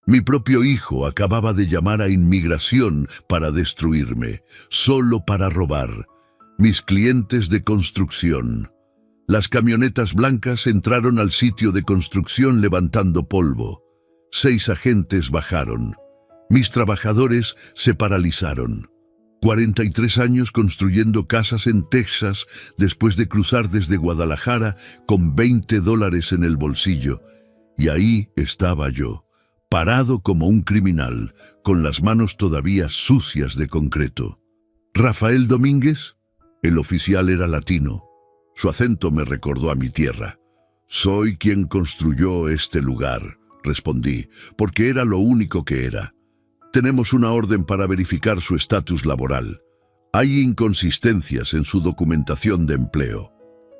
Mi propio hijo acababa de llamar a inmigración para destruirme, solo para robar. Mis clientes de construcción. Las camionetas blancas entraron al sitio de construcción levantando polvo. 6 agentes bajaron. Mis trabajadores se paralizaron. 43 años construyendo casas en Texas después de cruzar desde Guadalajara con $20 en el bolsillo. Y ahí estaba yo, parado como un criminal, con las manos todavía sucias de concreto. ¿Rafael Domínguez? El oficial era latino. Su acento me recordó a mi tierra. Soy quien construyó este lugar, respondí, porque era lo único que era. Tenemos una orden para verificar su estatus laboral. Hay inconsistencias en su documentación de empleo.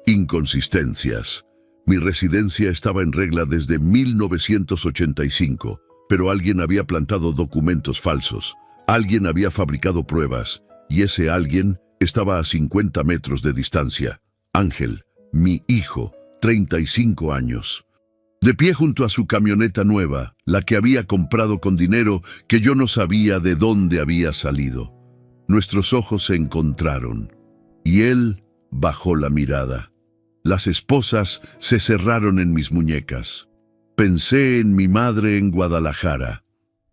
Inconsistencias. Mi residencia estaba en regla desde 1985, pero alguien había plantado documentos falsos. Alguien había fabricado pruebas, y ese alguien estaba a 50 metros de distancia. Ángel, mi hijo, 35 años. De pie junto a su camioneta nueva, la que había comprado con dinero que yo no sabía de dónde había salido. Nuestros ojos se encontraron, y él bajó la mirada. Las esposas se cerraron en mis muñecas. Pensé en mi madre en Guadalajara,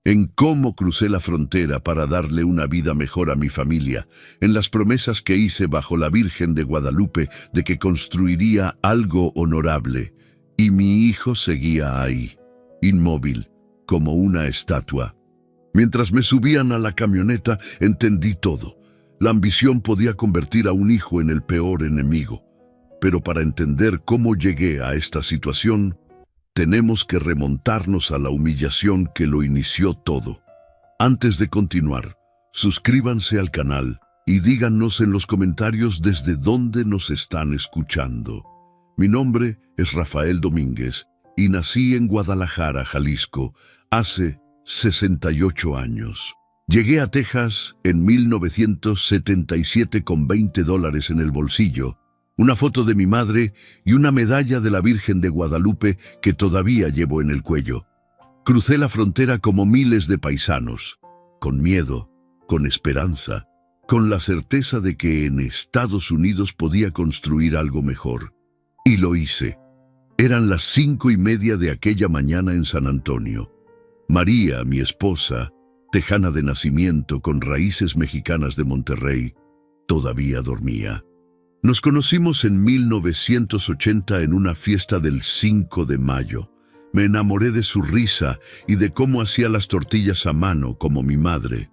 en cómo crucé la frontera para darle una vida mejor a mi familia, en las promesas que hice bajo la Virgen de Guadalupe de que construiría algo honorable. Y mi hijo seguía ahí, inmóvil, como una estatua. Mientras me subían a la camioneta, entendí todo. La ambición podía convertir a un hijo en el peor enemigo. Pero para entender cómo llegué a esta situación, tenemos que remontarnos a la humillación que lo inició todo. Antes de continuar, suscríbanse al canal y díganos en los comentarios desde dónde nos están escuchando. Mi nombre es Rafael Domínguez y nací en Guadalajara, Jalisco, hace 68 años. Llegué a Texas en 1977 con $20 en el bolsillo, una foto de mi madre y una medalla de la Virgen de Guadalupe que todavía llevo en el cuello. Crucé la frontera como miles de paisanos, con miedo, con esperanza, con la certeza de que en Estados Unidos podía construir algo mejor. Y lo hice. Eran las 5:30 de aquella mañana en San Antonio. María, mi esposa, tejana de nacimiento con raíces mexicanas de Monterrey, todavía dormía. Nos conocimos en 1980 en una fiesta del 5 de mayo. Me enamoré de su risa y de cómo hacía las tortillas a mano como mi madre.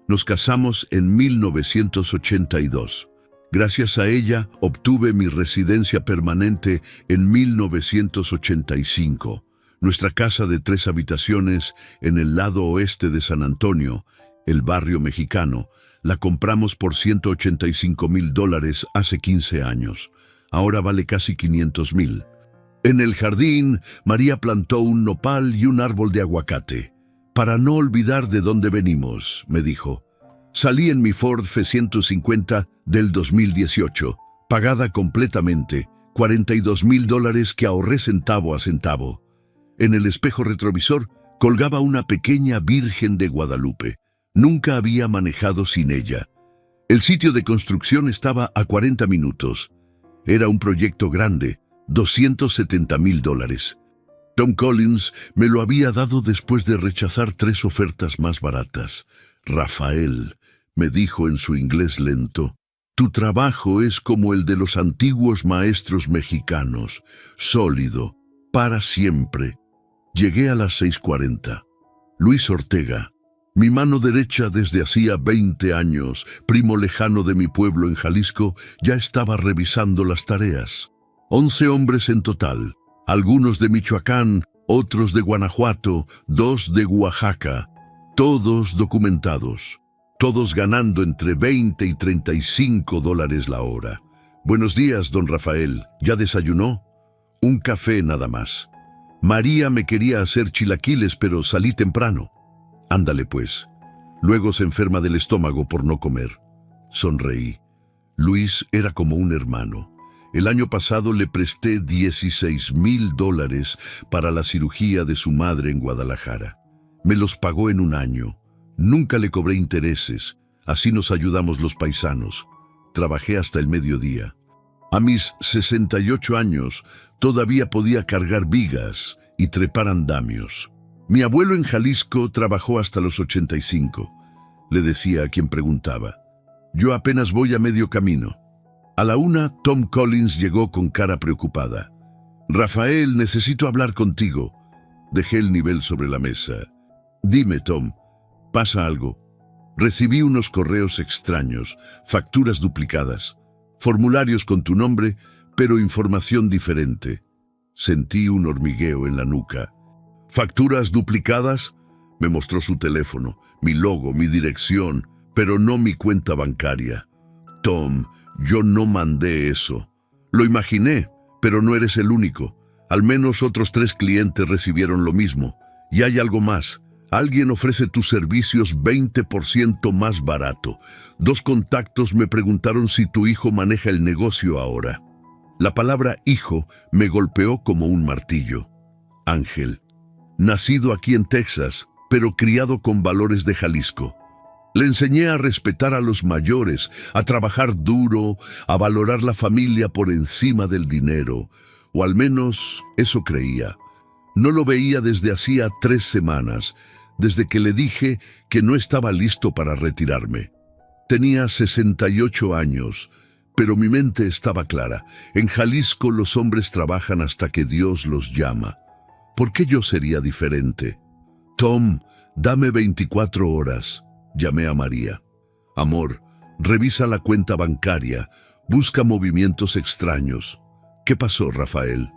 Nos casamos en 1982. Gracias a ella, obtuve mi residencia permanente en 1985. Nuestra casa de 3 habitaciones en el lado oeste de San Antonio, el barrio mexicano, la compramos por $185,000 hace 15 años. Ahora vale casi $500,000. En el jardín, María plantó un nopal y un árbol de aguacate. Para no olvidar de dónde venimos, me dijo. Salí en mi Ford F-150 del 2018, pagada completamente, $42,000 que ahorré centavo a centavo. En el espejo retrovisor colgaba una pequeña Virgen de Guadalupe. Nunca había manejado sin ella. El sitio de construcción estaba a 40 minutos. Era un proyecto grande, $270,000. Tom Collins me lo había dado después de rechazar 3 ofertas más baratas. Rafael, me dijo en su inglés lento, tu trabajo es como el de los antiguos maestros mexicanos, sólido, para siempre. Llegué a las 6:40. Luis Ortega, mi mano derecha desde hacía 20 años, primo lejano de mi pueblo en Jalisco, ya estaba revisando las tareas. 11 hombres en total, algunos de Michoacán, otros de Guanajuato, 2 de Oaxaca, todos documentados, todos ganando entre $20 y $35 la hora. Buenos días, don Rafael, ¿ya desayunó? Un café nada más. María me quería hacer chilaquiles, pero salí temprano. Ándale pues. Luego se enferma del estómago por no comer. Sonreí. Luis era como un hermano. El año pasado le presté $16,000 para la cirugía de su madre en Guadalajara. Me los pagó en un año. Nunca le cobré intereses. Así nos ayudamos los paisanos. Trabajé hasta el mediodía. A mis 68 años todavía podía cargar vigas y trepar andamios. Mi abuelo en Jalisco trabajó hasta los 85. Le decía a quien preguntaba. Yo apenas voy a medio camino. A la 1, Tom Collins llegó con cara preocupada. Rafael, necesito hablar contigo. Dejé el nivel sobre la mesa. Dime, Tom, ¿pasa algo? Recibí unos correos extraños, facturas duplicadas, formularios con tu nombre, pero información diferente. Sentí un hormigueo en la nuca. ¿Facturas duplicadas? Me mostró su teléfono, mi logo, mi dirección, pero no mi cuenta bancaria. Tom, yo no mandé eso. Lo imaginé, pero no eres el único. Al menos otros 3 clientes recibieron lo mismo. Y hay algo más. Alguien ofrece tus servicios 20% más barato. 2 contactos me preguntaron si tu hijo maneja el negocio ahora. La palabra hijo me golpeó como un martillo. Ángel. Nacido aquí en Texas, pero criado con valores de Jalisco. Le enseñé a respetar a los mayores, a trabajar duro, a valorar la familia por encima del dinero. O al menos eso creía. No lo veía desde hacía 3 semanas, desde que le dije que no estaba listo para retirarme. Tenía 68 años, pero mi mente estaba clara. En Jalisco los hombres trabajan hasta que Dios los llama. ¿Por qué yo sería diferente? Tom, dame 24 horas. Llamé a María. Amor, revisa la cuenta bancaria. Busca movimientos extraños. ¿Qué pasó, Rafael?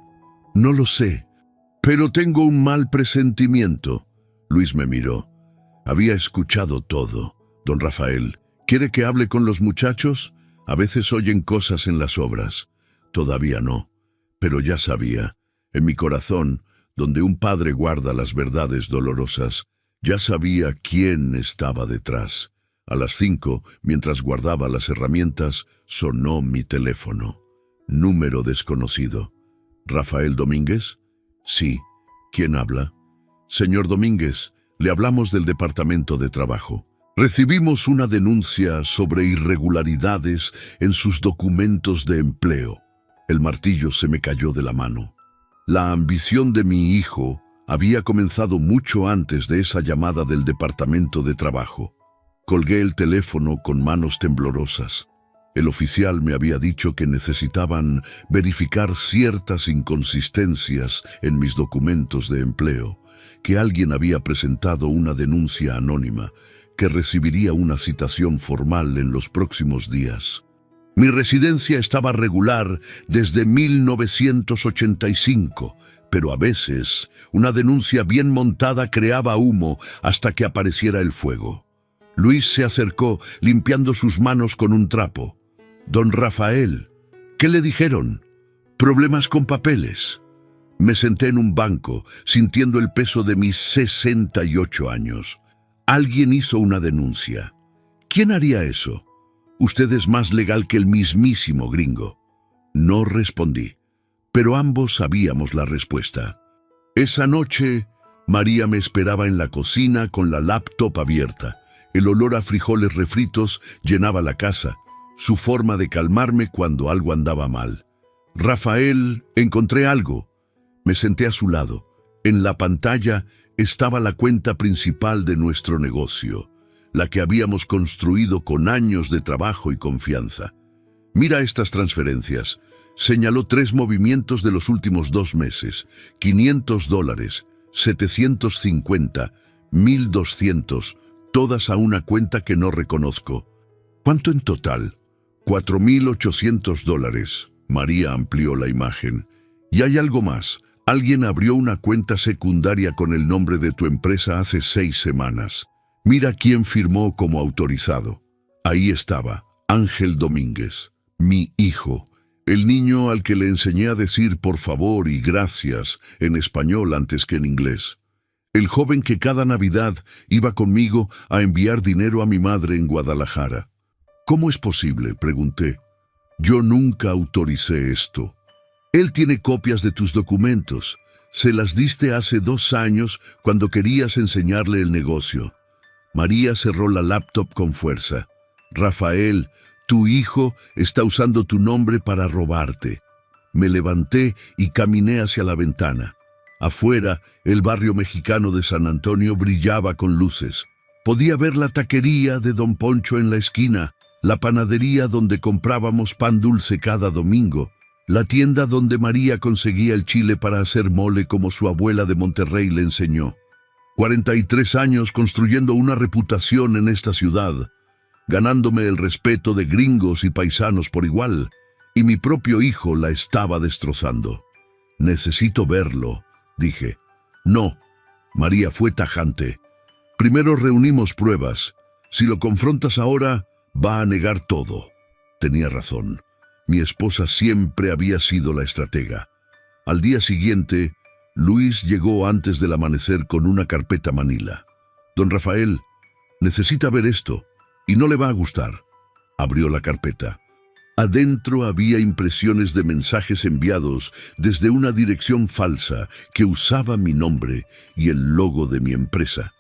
No lo sé, pero tengo un mal presentimiento. Luis me miró. Había escuchado todo. Don Rafael, ¿quiere que hable con los muchachos? A veces oyen cosas en las obras. Todavía no, pero ya sabía. En mi corazón, donde un padre guarda las verdades dolorosas, ya sabía quién estaba detrás. A las 5, mientras guardaba las herramientas, sonó mi teléfono. Número desconocido. ¿Rafael Domínguez? Sí. ¿Quién habla? Señor Domínguez, le hablamos del Departamento de Trabajo. Recibimos una denuncia sobre irregularidades en sus documentos de empleo. El martillo se me cayó de la mano. La ambición de mi hijo había comenzado mucho antes de esa llamada del Departamento de Trabajo. Colgué el teléfono con manos temblorosas. El oficial me había dicho que necesitaban verificar ciertas inconsistencias en mis documentos de empleo, que alguien había presentado una denuncia anónima, que recibiría una citación formal en los próximos días. Mi residencia estaba regular desde 1985, pero a veces una denuncia bien montada creaba humo hasta que apareciera el fuego. Luis se acercó, limpiando sus manos con un trapo. Don Rafael, ¿qué le dijeron? ¿Problemas con papeles? Me senté en un banco, sintiendo el peso de mis 68 años. Alguien hizo una denuncia. ¿Quién haría eso? Usted es más legal que el mismísimo gringo. No respondí, pero ambos sabíamos la respuesta. Esa noche, María me esperaba en la cocina con la laptop abierta. El olor a frijoles refritos llenaba la casa. Su forma de calmarme cuando algo andaba mal. Rafael, encontré algo. Me senté a su lado. En la pantalla estaba la cuenta principal de nuestro negocio, la que habíamos construido con años de trabajo y confianza. Mira estas transferencias. Señaló 3 movimientos de los últimos 2 meses. $500, 750, 1,200, todas a una cuenta que no reconozco. ¿Cuánto en total? $4,800. María amplió la imagen. Y hay algo más. Alguien abrió una cuenta secundaria con el nombre de tu empresa hace 6 semanas. Mira quién firmó como autorizado. Ahí estaba, Ángel Domínguez, mi hijo, el niño al que le enseñé a decir por favor y gracias en español antes que en inglés. El joven que cada Navidad iba conmigo a enviar dinero a mi madre en Guadalajara. ¿Cómo es posible?, pregunté. Yo nunca autoricé esto. Él tiene copias de tus documentos. Se las diste hace 2 años cuando querías enseñarle el negocio. María cerró la laptop con fuerza. Rafael, tu hijo está usando tu nombre para robarte. Me levanté y caminé hacia la ventana. Afuera, el barrio mexicano de San Antonio brillaba con luces. Podía ver la taquería de Don Poncho en la esquina, la panadería donde comprábamos pan dulce cada domingo, la tienda donde María conseguía el chile para hacer mole como su abuela de Monterrey le enseñó. 43 años construyendo una reputación en esta ciudad, ganándome el respeto de gringos y paisanos por igual, y mi propio hijo la estaba destrozando. Necesito verlo, dije. No, María fue tajante. Primero reunimos pruebas. Si lo confrontas ahora, va a negar todo. Tenía razón. Mi esposa siempre había sido la estratega. Al día siguiente, Luis llegó antes del amanecer con una carpeta manila. Don Rafael, necesita ver esto, y no le va a gustar. Abrió la carpeta. Adentro había impresiones de mensajes enviados desde una dirección falsa que usaba mi nombre y el logo de mi empresa.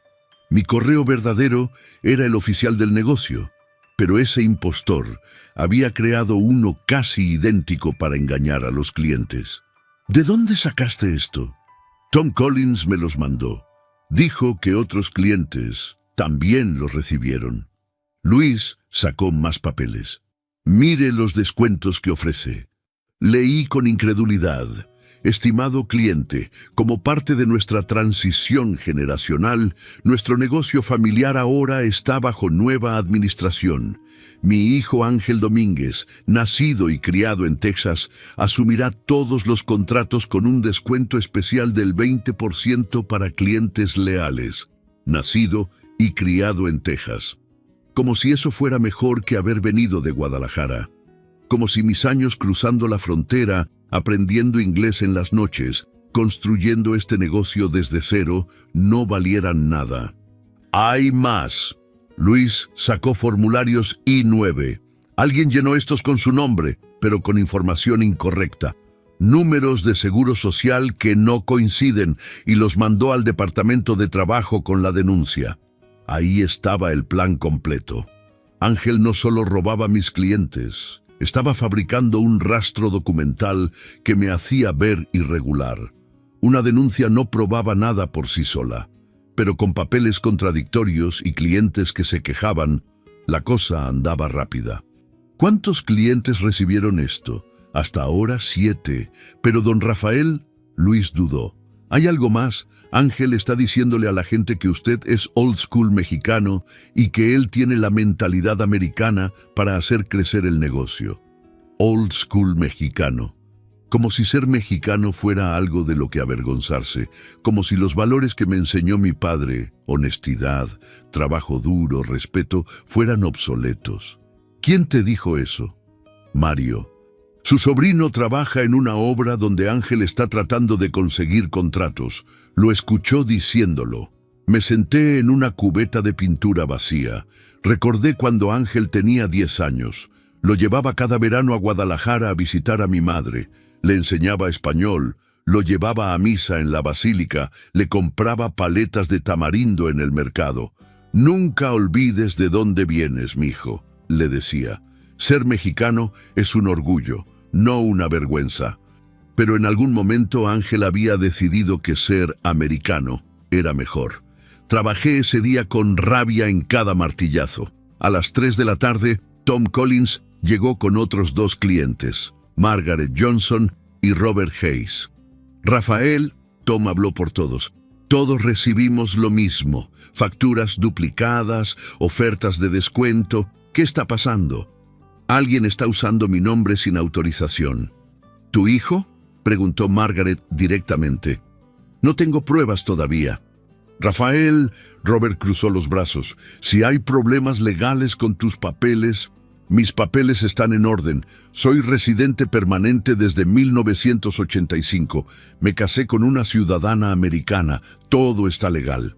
Mi correo verdadero era el oficial del negocio, pero ese impostor había creado uno casi idéntico para engañar a los clientes. ¿De dónde sacaste esto? Tom Collins me los mandó. Dijo que otros clientes también los recibieron. Luis sacó más papeles. Mire los descuentos que ofrece. Leí con incredulidad. Estimado cliente, como parte de nuestra transición generacional, nuestro negocio familiar ahora está bajo nueva administración. Mi hijo Ángel Domínguez, nacido y criado en Texas, asumirá todos los contratos con un descuento especial del 20% para clientes leales. Nacido y criado en Texas. Como si eso fuera mejor que haber venido de Guadalajara. Como si mis años cruzando la frontera, aprendiendo inglés en las noches, construyendo este negocio desde cero, no valieran nada. ¡Hay más! Luis sacó formularios I-9. Alguien llenó estos con su nombre, pero con información incorrecta. Números de seguro social que no coinciden y los mandó al Departamento de Trabajo con la denuncia. Ahí estaba el plan completo. Ángel no solo robaba a mis clientes, estaba fabricando un rastro documental que me hacía ver irregular. Una denuncia no probaba nada por sí sola, pero con papeles contradictorios y clientes que se quejaban, la cosa andaba rápida. ¿Cuántos clientes recibieron esto? Hasta ahora 7, pero don Rafael, Luis dudó. ¿Hay algo más? Ángel está diciéndole a la gente que usted es old school mexicano y que él tiene la mentalidad americana para hacer crecer el negocio. Old school mexicano. Como si ser mexicano fuera algo de lo que avergonzarse, como si los valores que me enseñó mi padre, honestidad, trabajo duro, respeto, fueran obsoletos. ¿Quién te dijo eso? Mario. Su sobrino trabaja en una obra donde Ángel está tratando de conseguir contratos. Lo escuchó diciéndolo. Me senté en una cubeta de pintura vacía. Recordé cuando Ángel tenía 10 años. Lo llevaba cada verano a Guadalajara a visitar a mi madre. Le enseñaba español. Lo llevaba a misa en la basílica. Le compraba paletas de tamarindo en el mercado. Nunca olvides de dónde vienes, mijo, le decía. Ser mexicano es un orgullo, no una vergüenza. Pero en algún momento Ángel había decidido que ser americano era mejor. Trabajé ese día con rabia en cada martillazo. A las 3 de la tarde, Tom Collins llegó con otros 2 clientes, Margaret Johnson y Robert Hayes. Rafael, Tom habló por todos. Todos recibimos lo mismo, facturas duplicadas, ofertas de descuento. ¿Qué está pasando? Alguien está usando mi nombre sin autorización. ¿Tu hijo?, preguntó Margaret directamente. No tengo pruebas todavía. Rafael, Robert cruzó los brazos. Si hay problemas legales con tus papeles, mis papeles están en orden. Soy residente permanente desde 1985. Me casé con una ciudadana americana. Todo está legal.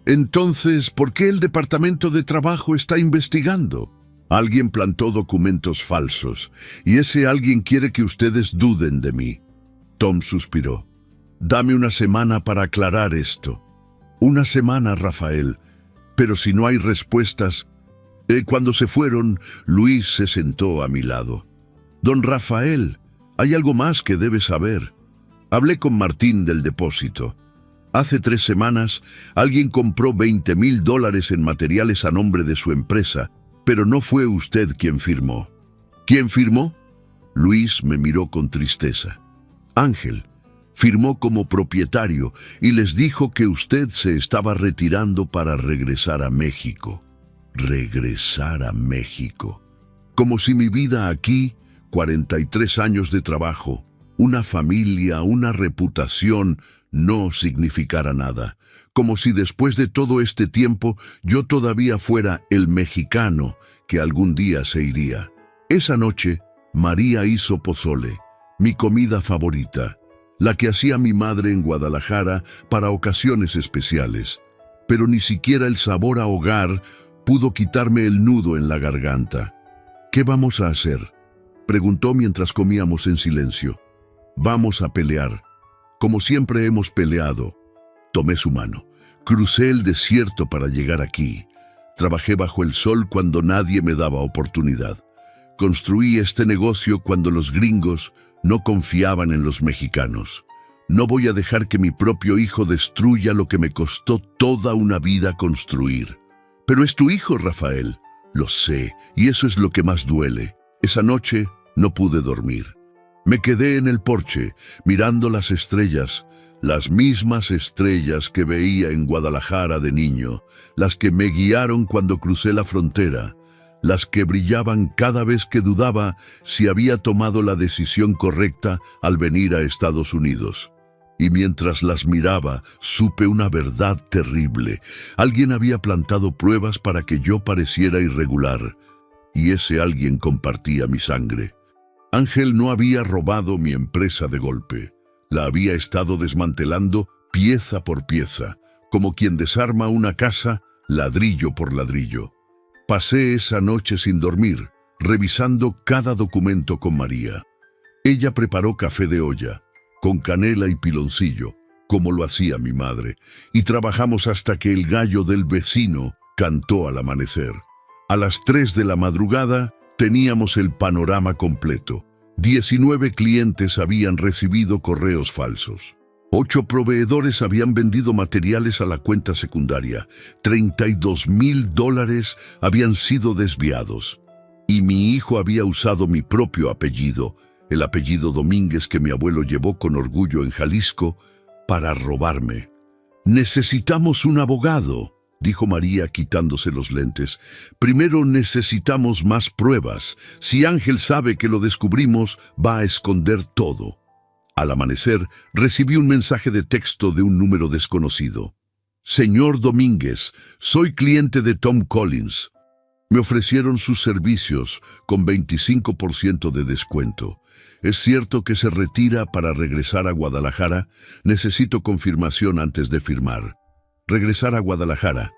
Entonces, ¿por qué el Departamento de Trabajo está investigando? Alguien plantó documentos falsos, y ese alguien quiere que ustedes duden de mí. Tom suspiró. Dame una semana para aclarar esto. Una semana, Rafael. Pero si no hay respuestas... Cuando se fueron, Luis se sentó a mi lado. Don Rafael, hay algo más que debe saber. Hablé con Martín del depósito. Hace 3 semanas, alguien compró $20,000 en materiales a nombre de su empresa, pero no fue usted quien firmó. ¿Quién firmó? Luis me miró con tristeza. Ángel firmó como propietario y les dijo que usted se estaba retirando para regresar a México. Regresar a México. Como si mi vida aquí, 43 años de trabajo, una familia, una reputación, no significara nada. Como si después de todo este tiempo yo todavía fuera el mexicano que algún día se iría. Esa noche, María hizo pozole, mi comida favorita, la que hacía mi madre en Guadalajara para ocasiones especiales. Pero ni siquiera el sabor a hogar pudo quitarme el nudo en la garganta. ¿Qué vamos a hacer?, preguntó mientras comíamos en silencio. Vamos a pelear, como siempre hemos peleado. Tomé su mano. Crucé el desierto para llegar aquí. Trabajé bajo el sol cuando nadie me daba oportunidad. Construí este negocio cuando los gringos no confiaban en los mexicanos. No voy a dejar que mi propio hijo destruya lo que me costó toda una vida construir. Pero es tu hijo, Rafael. Lo sé, y eso es lo que más duele. Esa noche no pude dormir. Me quedé en el porche, mirando las estrellas, las mismas estrellas que veía en Guadalajara de niño, las que me guiaron cuando crucé la frontera, las que brillaban cada vez que dudaba si había tomado la decisión correcta al venir a Estados Unidos. Y mientras las miraba, supe una verdad terrible. Alguien había plantado pruebas para que yo pareciera irregular, y ese alguien compartía mi sangre. Ángel no había robado mi empresa de golpe. La había estado desmantelando pieza por pieza, como quien desarma una casa ladrillo por ladrillo. Pasé esa noche sin dormir, revisando cada documento con María. Ella preparó café de olla, con canela y piloncillo, como lo hacía mi madre, y trabajamos hasta que el gallo del vecino cantó al amanecer. A las 3 de la madrugada teníamos el panorama completo. 19 clientes habían recibido correos falsos. 8 proveedores habían vendido materiales a la cuenta secundaria. $32,000 habían sido desviados. Y mi hijo había usado mi propio apellido, el apellido Domínguez que mi abuelo llevó con orgullo en Jalisco, para robarme. «Necesitamos un abogado», dijo María quitándose los lentes. «Primero necesitamos más pruebas. Si Ángel sabe que lo descubrimos, va a esconder todo». Al amanecer, recibí un mensaje de texto de un número desconocido. «Señor Domínguez, soy cliente de Tom Collins. Me ofrecieron sus servicios con 25% de descuento. ¿Es cierto que se retira para regresar a Guadalajara? Necesito confirmación antes de firmar». Regresar a Guadalajara.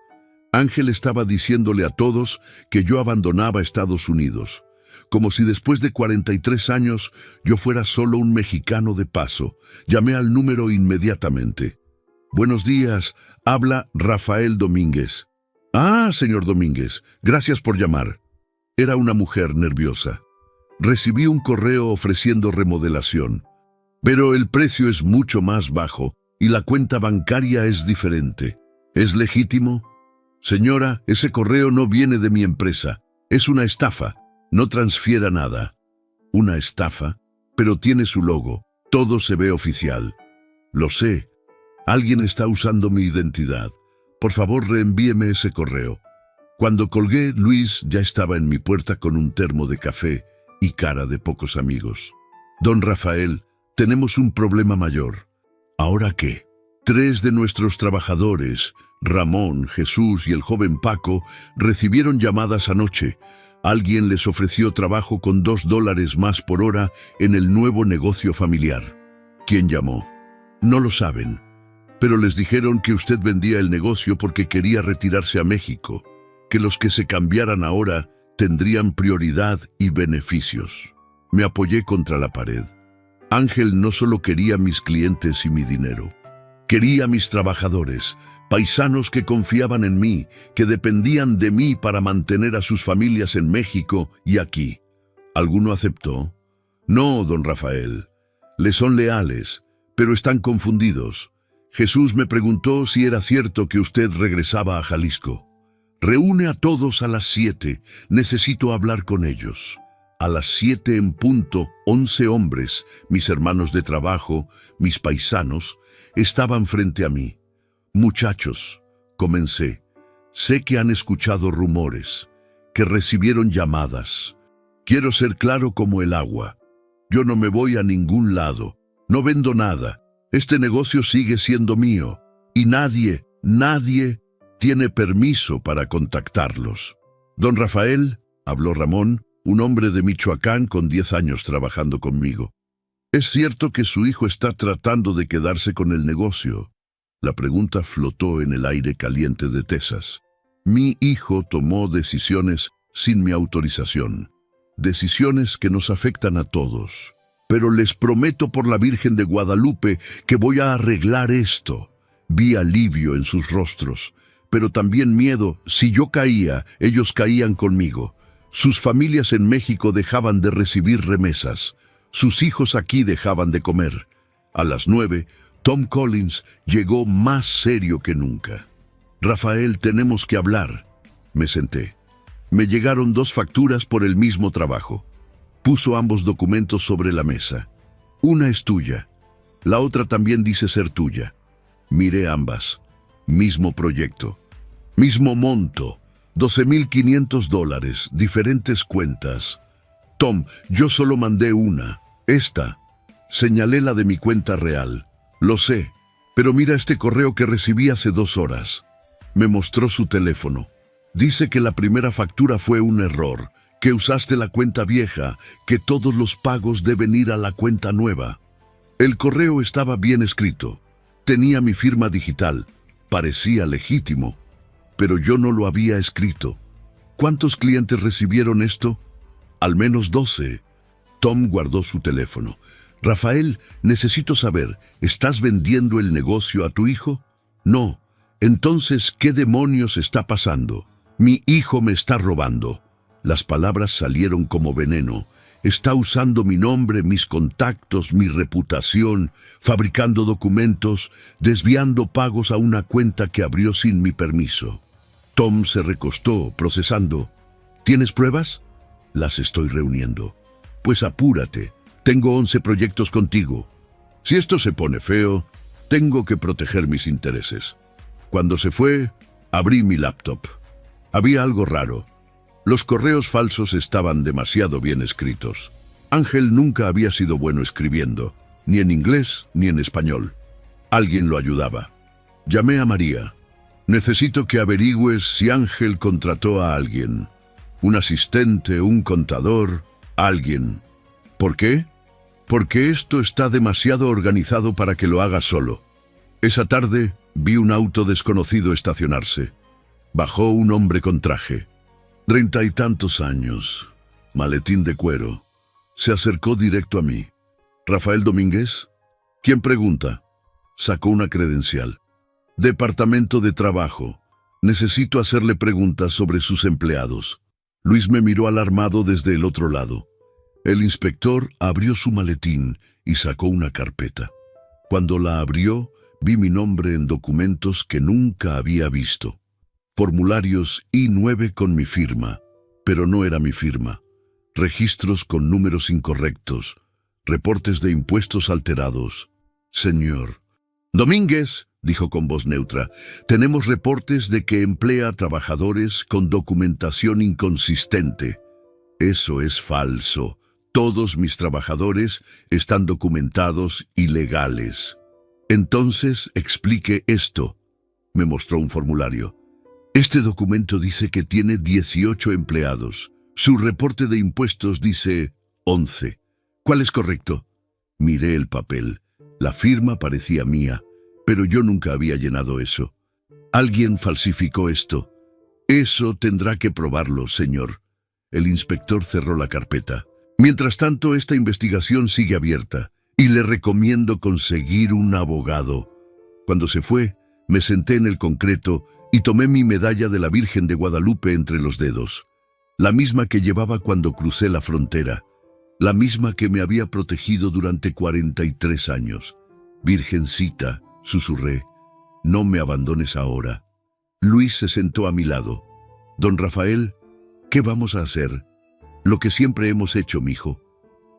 Ángel estaba diciéndole a todos que yo abandonaba Estados Unidos, como si después de 43 años yo fuera solo un mexicano de paso. Llamé al número inmediatamente. «Buenos días, habla Rafael Domínguez». «Ah, señor Domínguez, gracias por llamar». Era una mujer nerviosa. «Recibí un correo ofreciendo remodelación, pero el precio es mucho más bajo y la cuenta bancaria es diferente. ¿Es legítimo?» «Señora, ese correo no viene de mi empresa. Es una estafa. No transfiera nada». «Una estafa, pero tiene su logo. Todo se ve oficial». «Lo sé. Alguien está usando mi identidad. Por favor, reenvíeme ese correo». Cuando colgué, Luis ya estaba en mi puerta con un termo de café y cara de pocos amigos. «Don Rafael, tenemos un problema mayor». «¿Ahora qué?» 3 de nuestros trabajadores, Ramón, Jesús y el joven Paco, recibieron llamadas anoche. Alguien les ofreció trabajo con $2 más por hora en el nuevo negocio familiar. ¿Quién llamó? No lo saben, pero les dijeron que usted vendía el negocio porque quería retirarse a México, que los que se cambiaran ahora tendrían prioridad y beneficios. Me apoyé contra la pared. Ángel no solo quería mis clientes y mi dinero. Quería mis trabajadores, paisanos que confiaban en mí, que dependían de mí para mantener a sus familias en México y aquí. ¿Alguno aceptó? No, don Rafael. Les son leales, pero están confundidos. Jesús me preguntó si era cierto que usted regresaba a Jalisco. Reúne a todos a las 7. Necesito hablar con ellos. A las 7 en punto, 11 hombres, mis hermanos de trabajo, mis paisanos, estaban frente a mí. Muchachos, comencé. Sé que han escuchado rumores, que recibieron llamadas. Quiero ser claro como el agua. Yo no me voy a ningún lado. No vendo nada. Este negocio sigue siendo mío. Y nadie tiene permiso para contactarlos. Don Rafael, habló Ramón, un hombre de Michoacán con 10 años trabajando conmigo. ¿Es cierto que su hijo está tratando de quedarse con el negocio? La pregunta flotó en el aire caliente de Texas. Mi hijo tomó decisiones sin mi autorización. Decisiones que nos afectan a todos. Pero les prometo por la Virgen de Guadalupe que voy a arreglar esto. Vi alivio en sus rostros, pero también miedo. Si yo caía, ellos caían conmigo. Sus familias en México dejaban de recibir remesas. Sus hijos aquí dejaban de comer. A las 9, Tom Collins llegó más serio que nunca. Rafael, tenemos que hablar. Me senté. Me llegaron 2 facturas por el mismo trabajo. Puso ambos documentos sobre la mesa. Una es tuya. La otra también dice ser tuya. Miré ambas. Mismo proyecto. Mismo monto. $12,500, diferentes cuentas. Tom, yo solo mandé una. Esta. Señalé la de mi cuenta real. Lo sé, pero mira este correo que recibí hace 2 horas. Me mostró su teléfono. Dice que la primera factura fue un error, que usaste la cuenta vieja, que todos los pagos deben ir a la cuenta nueva. El correo estaba bien escrito. Tenía mi firma digital. Parecía legítimo. Pero yo no lo había escrito. ¿Cuántos clientes recibieron esto? Al menos 12. Tom guardó su teléfono. Rafael, necesito saber, ¿estás vendiendo el negocio a tu hijo? No. Entonces, ¿qué demonios está pasando? Mi hijo me está robando. Las palabras salieron como veneno. Está usando mi nombre, mis contactos, mi reputación, fabricando documentos, desviando pagos a una cuenta que abrió sin mi permiso. Tom se recostó, procesando. ¿Tienes pruebas? Las estoy reuniendo. Pues apúrate. Tengo 11 proyectos contigo. Si esto se pone feo, tengo que proteger mis intereses. Cuando se fue, abrí mi laptop. Había algo raro. Los correos falsos estaban demasiado bien escritos. Ángel nunca había sido bueno escribiendo, ni en inglés ni en español. Alguien lo ayudaba. Llamé a María. Necesito que averigües si Ángel contrató a alguien. Un asistente, un contador, alguien. ¿Por qué? Porque esto está demasiado organizado para que lo haga solo. Esa tarde vi un auto desconocido estacionarse. Bajó un hombre con traje. 30 y tantos años, maletín de cuero. Se acercó directo a mí. ¿Rafael Domínguez? ¿Quién pregunta? Sacó una credencial. Departamento de Trabajo. Necesito hacerle preguntas sobre sus empleados. Luis me miró alarmado desde el otro lado. El inspector abrió su maletín y sacó una carpeta. Cuando la abrió, vi mi nombre en documentos que nunca había visto. Formularios I-9 con mi firma, pero no era mi firma. Registros con números incorrectos. Reportes de impuestos alterados. Señor. Domínguez, dijo con voz neutra, tenemos reportes de que emplea trabajadores con documentación inconsistente. Eso es falso. Todos mis trabajadores están documentados y legales. Entonces, explique esto. Me mostró un formulario. Este documento dice que tiene 18 empleados. Su reporte de impuestos dice 11. ¿Cuál es correcto? Miré el papel. La firma parecía mía, pero yo nunca había llenado eso. Alguien falsificó esto. Eso tendrá que probarlo, señor. El inspector cerró la carpeta. Mientras tanto, esta investigación sigue abierta. y le recomiendo conseguir un abogado. Cuando se fue, me senté en el concreto y tomé mi medalla de la Virgen de Guadalupe entre los dedos, la misma que llevaba cuando crucé la frontera, la misma que me había protegido durante 43 años. Virgencita, susurré, no me abandones ahora. Luis se sentó a mi lado. Don Rafael, ¿qué vamos a hacer? Lo que siempre hemos hecho, mijo,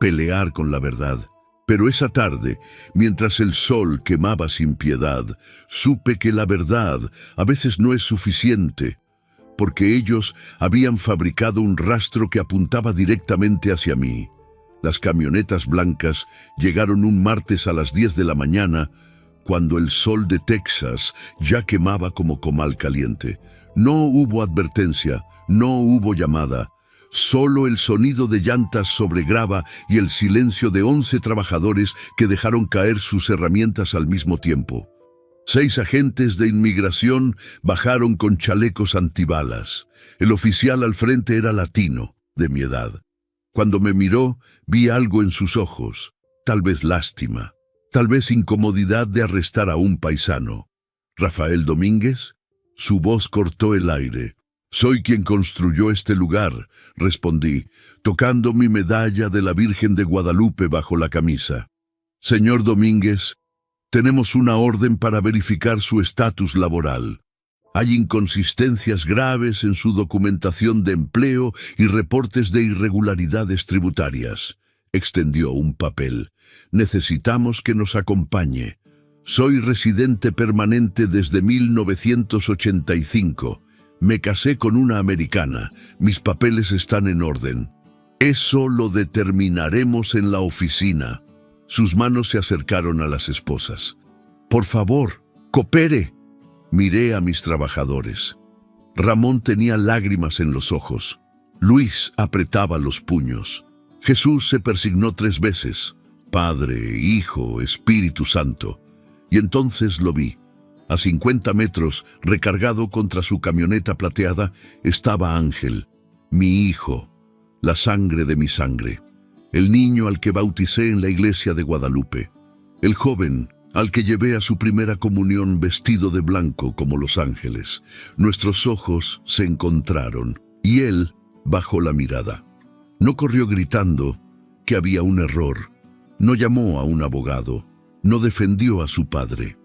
pelear con la verdad. Pero esa tarde, mientras el sol quemaba sin piedad, supe que la verdad a veces no es suficiente, porque ellos habían fabricado un rastro que apuntaba directamente hacia mí. Las camionetas blancas llegaron un martes a las 10 de la mañana, cuando el sol de Texas ya quemaba como comal caliente. No hubo advertencia, no hubo llamada. Solo el sonido de llantas sobre grava y el silencio de 11 trabajadores que dejaron caer sus herramientas al mismo tiempo. 6 agentes de inmigración bajaron con chalecos antibalas. El oficial al frente era latino, de mi edad. Cuando me miró, vi algo en sus ojos, tal vez lástima, tal vez incomodidad de arrestar a un paisano. ¿Rafael Domínguez? Su voz cortó el aire. Soy quien construyó este lugar, respondí, tocando mi medalla de la Virgen de Guadalupe bajo la camisa. Señor Domínguez, tenemos una orden para verificar su estatus laboral. Hay inconsistencias graves en su documentación de empleo y reportes de irregularidades tributarias. Extendió un papel. Necesitamos que nos acompañe. Soy residente permanente desde 1985. Me casé con una americana. Mis papeles están en orden. Eso lo determinaremos en la oficina. Sus manos se acercaron a las esposas. Por favor, coopere. Miré a mis trabajadores. Ramón tenía lágrimas en los ojos. Luis apretaba los puños. Jesús se persignó 3 veces. Padre, Hijo, Espíritu Santo. Y entonces lo vi. A 50 metros, recargado contra su camioneta plateada, estaba Ángel, mi hijo, la sangre de mi sangre, el niño al que bauticé en la iglesia de Guadalupe, el joven al que llevé a su primera comunión vestido de blanco como los ángeles. Nuestros ojos se encontraron y él bajó la mirada. No corrió gritando que había un error, no llamó a un abogado, no defendió a su padre.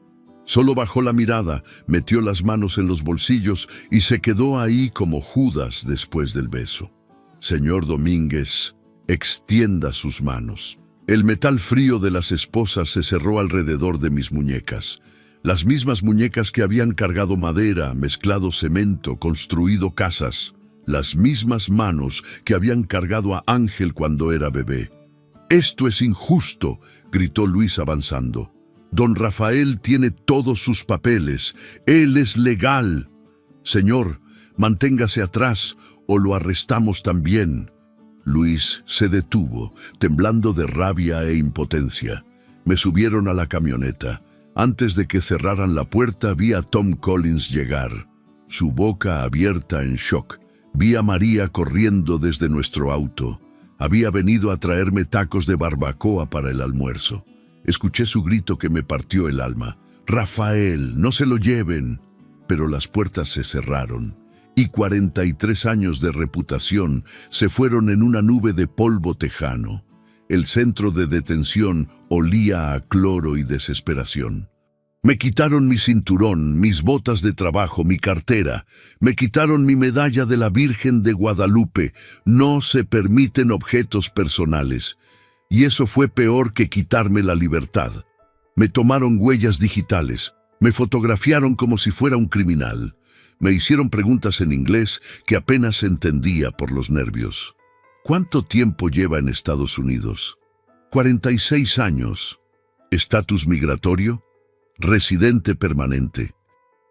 Solo bajó la mirada, metió las manos en los bolsillos y se quedó ahí como Judas después del beso. Señor Domínguez, extienda sus manos. El metal frío de las esposas se cerró alrededor de mis muñecas. Las mismas muñecas que habían cargado madera, mezclado cemento, construido casas. Las mismas manos que habían cargado a Ángel cuando era bebé. «Esto es injusto», gritó Luis avanzando. «Don Rafael tiene todos sus papeles. Él es legal. Señor, manténgase atrás o lo arrestamos también». Luis se detuvo, temblando de rabia e impotencia. Me subieron a la camioneta. Antes de que cerraran la puerta, vi a Tom Collins llegar, su boca abierta en shock. Vi a María corriendo desde nuestro auto. Había venido a traerme tacos de barbacoa para el almuerzo. Escuché su grito que me partió el alma. «Rafael, no se lo lleven». Pero las puertas se cerraron y 43 años de reputación se fueron en una nube de polvo tejano. El centro de detención olía a cloro y desesperación. Me quitaron mi cinturón, mis botas de trabajo, mi cartera. Me quitaron mi medalla de la Virgen de Guadalupe. No se permiten objetos personales. Y eso fue peor que quitarme la libertad. Me tomaron huellas digitales. Me fotografiaron como si fuera un criminal. Me hicieron preguntas en inglés que apenas entendía por los nervios. ¿Cuánto tiempo lleva en Estados Unidos? 46 años. ¿Estatus migratorio? Residente permanente.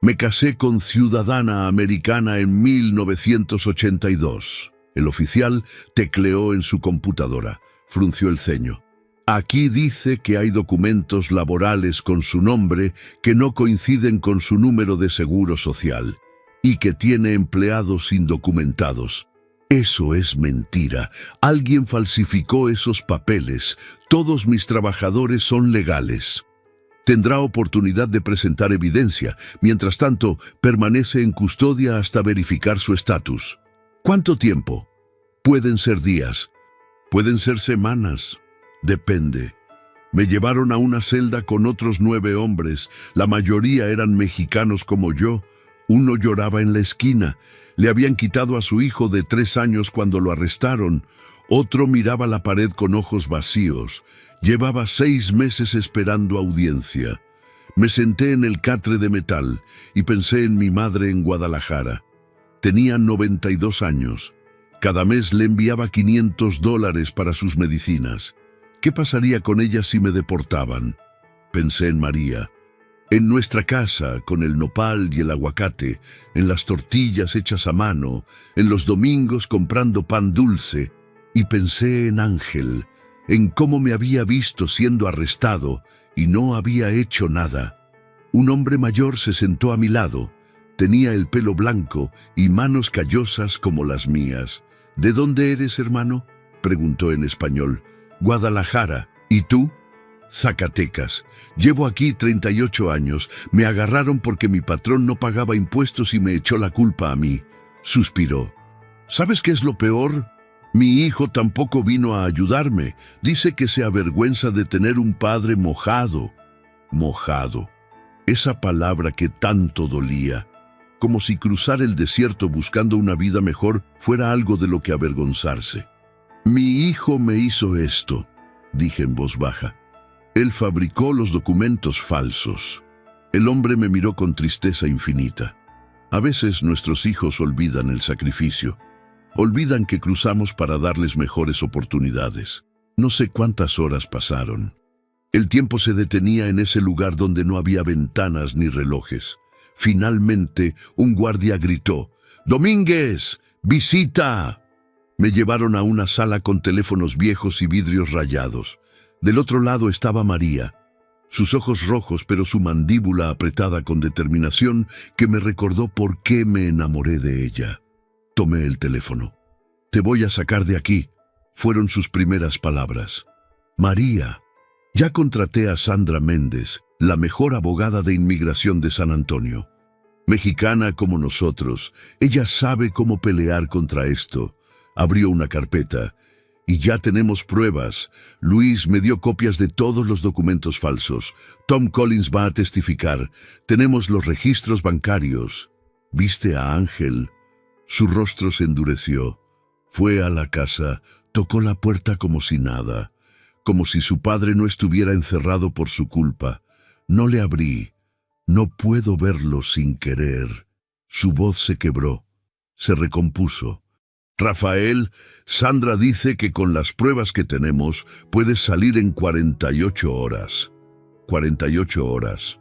Me casé con ciudadana americana en 1982. El oficial tecleó en su computadora, frunció el ceño. Aquí dice que hay documentos laborales con su nombre que no coinciden con su número de seguro social y que tiene empleados indocumentados. Eso es mentira. Alguien falsificó esos papeles. Todos mis trabajadores son legales. Tendrá oportunidad de presentar evidencia. Mientras tanto, permanece en custodia hasta verificar su estatus. ¿Cuánto tiempo? Pueden ser días. Pueden ser semanas. Depende. Me llevaron a una celda con otros 9 hombres. La mayoría eran mexicanos como yo. Uno lloraba en la esquina. Le habían quitado a su hijo de 3 años cuando lo arrestaron. Otro miraba la pared con ojos vacíos. Llevaba 6 meses esperando audiencia. Me senté en el catre de metal y pensé en mi madre en Guadalajara. Tenía 92 años. Cada mes le enviaba $500 para sus medicinas. ¿Qué pasaría con ella si me deportaban? Pensé en María. En nuestra casa, con el nopal y el aguacate, en las tortillas hechas a mano, en los domingos comprando pan dulce, y pensé en Ángel, en cómo me había visto siendo arrestado y no había hecho nada. Un hombre mayor se sentó a mi lado. Tenía el pelo blanco y manos callosas como las mías. ¿De dónde eres, hermano?, preguntó en español. Guadalajara. ¿Y tú? Zacatecas. Llevo aquí 38 años. Me agarraron porque mi patrón no pagaba impuestos y me echó la culpa a mí. Suspiró. ¿Sabes qué es lo peor? Mi hijo tampoco vino a ayudarme. Dice que se avergüenza de tener un padre mojado. Mojado. Esa palabra que tanto dolía. Como si cruzar el desierto buscando una vida mejor fuera algo de lo que avergonzarse. Mi hijo me hizo esto, dije en voz baja. Él fabricó los documentos falsos. El hombre me miró con tristeza infinita. A veces nuestros hijos olvidan el sacrificio. Olvidan que cruzamos para darles mejores oportunidades. No sé cuántas horas pasaron. El tiempo se detenía en ese lugar donde no había ventanas ni relojes. Finalmente, un guardia gritó: «¡Domínguez! ¡Visita!». Me llevaron a una sala con teléfonos viejos y vidrios rayados. Del otro lado estaba María, sus ojos rojos pero su mandíbula apretada con determinación que me recordó por qué me enamoré de ella. Tomé el teléfono. «Te voy a sacar de aquí», fueron sus primeras palabras. «María, ya contraté a Sandra Méndez, la mejor abogada de inmigración de San Antonio. Mexicana como nosotros, ella sabe cómo pelear contra esto». Abrió una carpeta. «Y ya tenemos pruebas. Luis me dio copias de todos los documentos falsos. Tom Collins va a testificar. Tenemos los registros bancarios». «¿Viste a Ángel?». Su rostro se endureció. Fue a la casa, tocó la puerta como si nada, como si su padre no estuviera encerrado por su culpa. No le abrí. «No puedo verlo sin querer». Su voz se quebró. Se recompuso. «Rafael, Sandra dice que con las pruebas que tenemos puedes salir en 48 horas. 48 horas.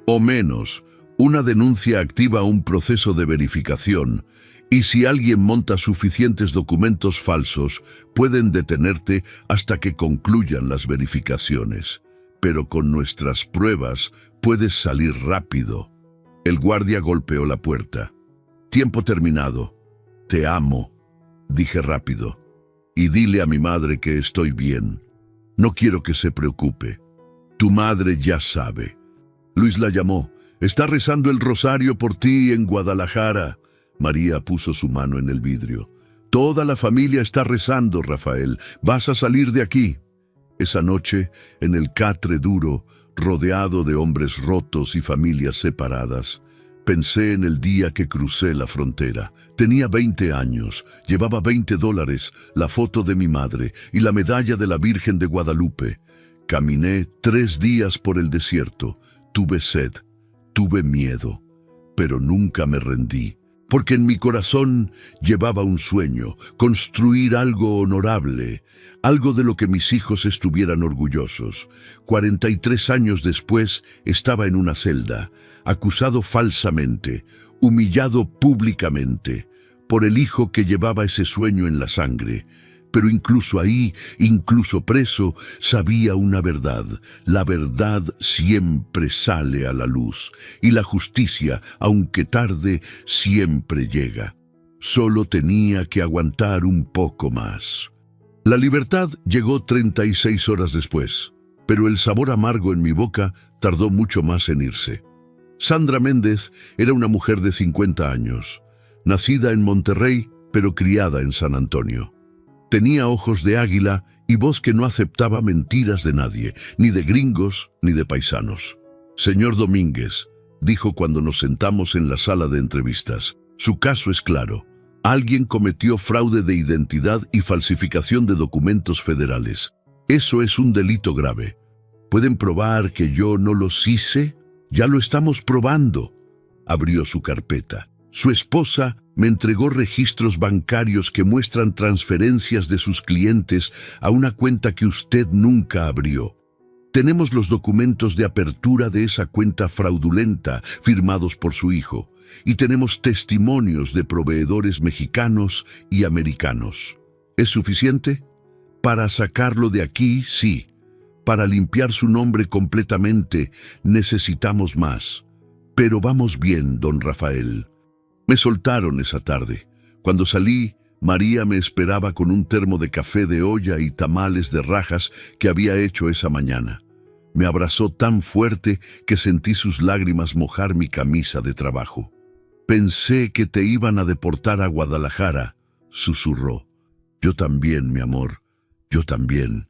O menos. Una denuncia activa un proceso de verificación. Y si alguien monta suficientes documentos falsos, pueden detenerte hasta que concluyan las verificaciones. Pero con nuestras pruebas puedes salir rápido». El guardia golpeó la puerta. «Tiempo terminado. Te amo», dije rápido. «Y dile a mi madre que estoy bien. No quiero que se preocupe. Tu madre ya sabe». Luis la llamó. «Está rezando el rosario por ti en Guadalajara». María puso su mano en el vidrio. «Toda la familia está rezando, Rafael. Vas a salir de aquí». Esa noche, en el catre duro, rodeado de hombres rotos y familias separadas, pensé en el día que crucé la frontera. Tenía 20 años, llevaba $20, la foto de mi madre y la medalla de la Virgen de Guadalupe. Caminé 3 días por el desierto. Tuve sed, tuve miedo, pero nunca me rendí. Porque en mi corazón llevaba un sueño, construir algo honorable, algo de lo que mis hijos estuvieran orgullosos. 43 años después estaba en una celda, acusado falsamente, humillado públicamente, por el hijo que llevaba ese sueño en la sangre. Pero incluso ahí, incluso preso, sabía una verdad. La verdad siempre sale a la luz, y la justicia, aunque tarde, siempre llega. Solo tenía que aguantar un poco más. La libertad llegó 36 horas después, pero el sabor amargo en mi boca tardó mucho más en irse. Sandra Méndez era una mujer de 50 años, nacida en Monterrey, pero criada en San Antonio. Tenía ojos de águila y voz que no aceptaba mentiras de nadie, ni de gringos ni de paisanos. «Señor Domínguez», dijo cuando nos sentamos en la sala de entrevistas, «su caso es claro. Alguien cometió fraude de identidad y falsificación de documentos federales. Eso es un delito grave. ¿Pueden probar que yo no los hice? Ya lo estamos probando». Abrió su carpeta. Su esposa me entregó registros bancarios que muestran transferencias de sus clientes a una cuenta que usted nunca abrió. Tenemos los documentos de apertura de esa cuenta fraudulenta firmados por su hijo y tenemos testimonios de proveedores mexicanos y americanos. ¿Es suficiente? Para sacarlo de aquí, sí. Para limpiar su nombre completamente, necesitamos más. Pero vamos bien, don Rafael. Me soltaron esa tarde. Cuando salí, María me esperaba con un termo de café de olla y tamales de rajas que había hecho esa mañana. Me abrazó tan fuerte que sentí sus lágrimas mojar mi camisa de trabajo. «Pensé que te iban a deportar a Guadalajara», susurró. «Yo también, mi amor, yo también».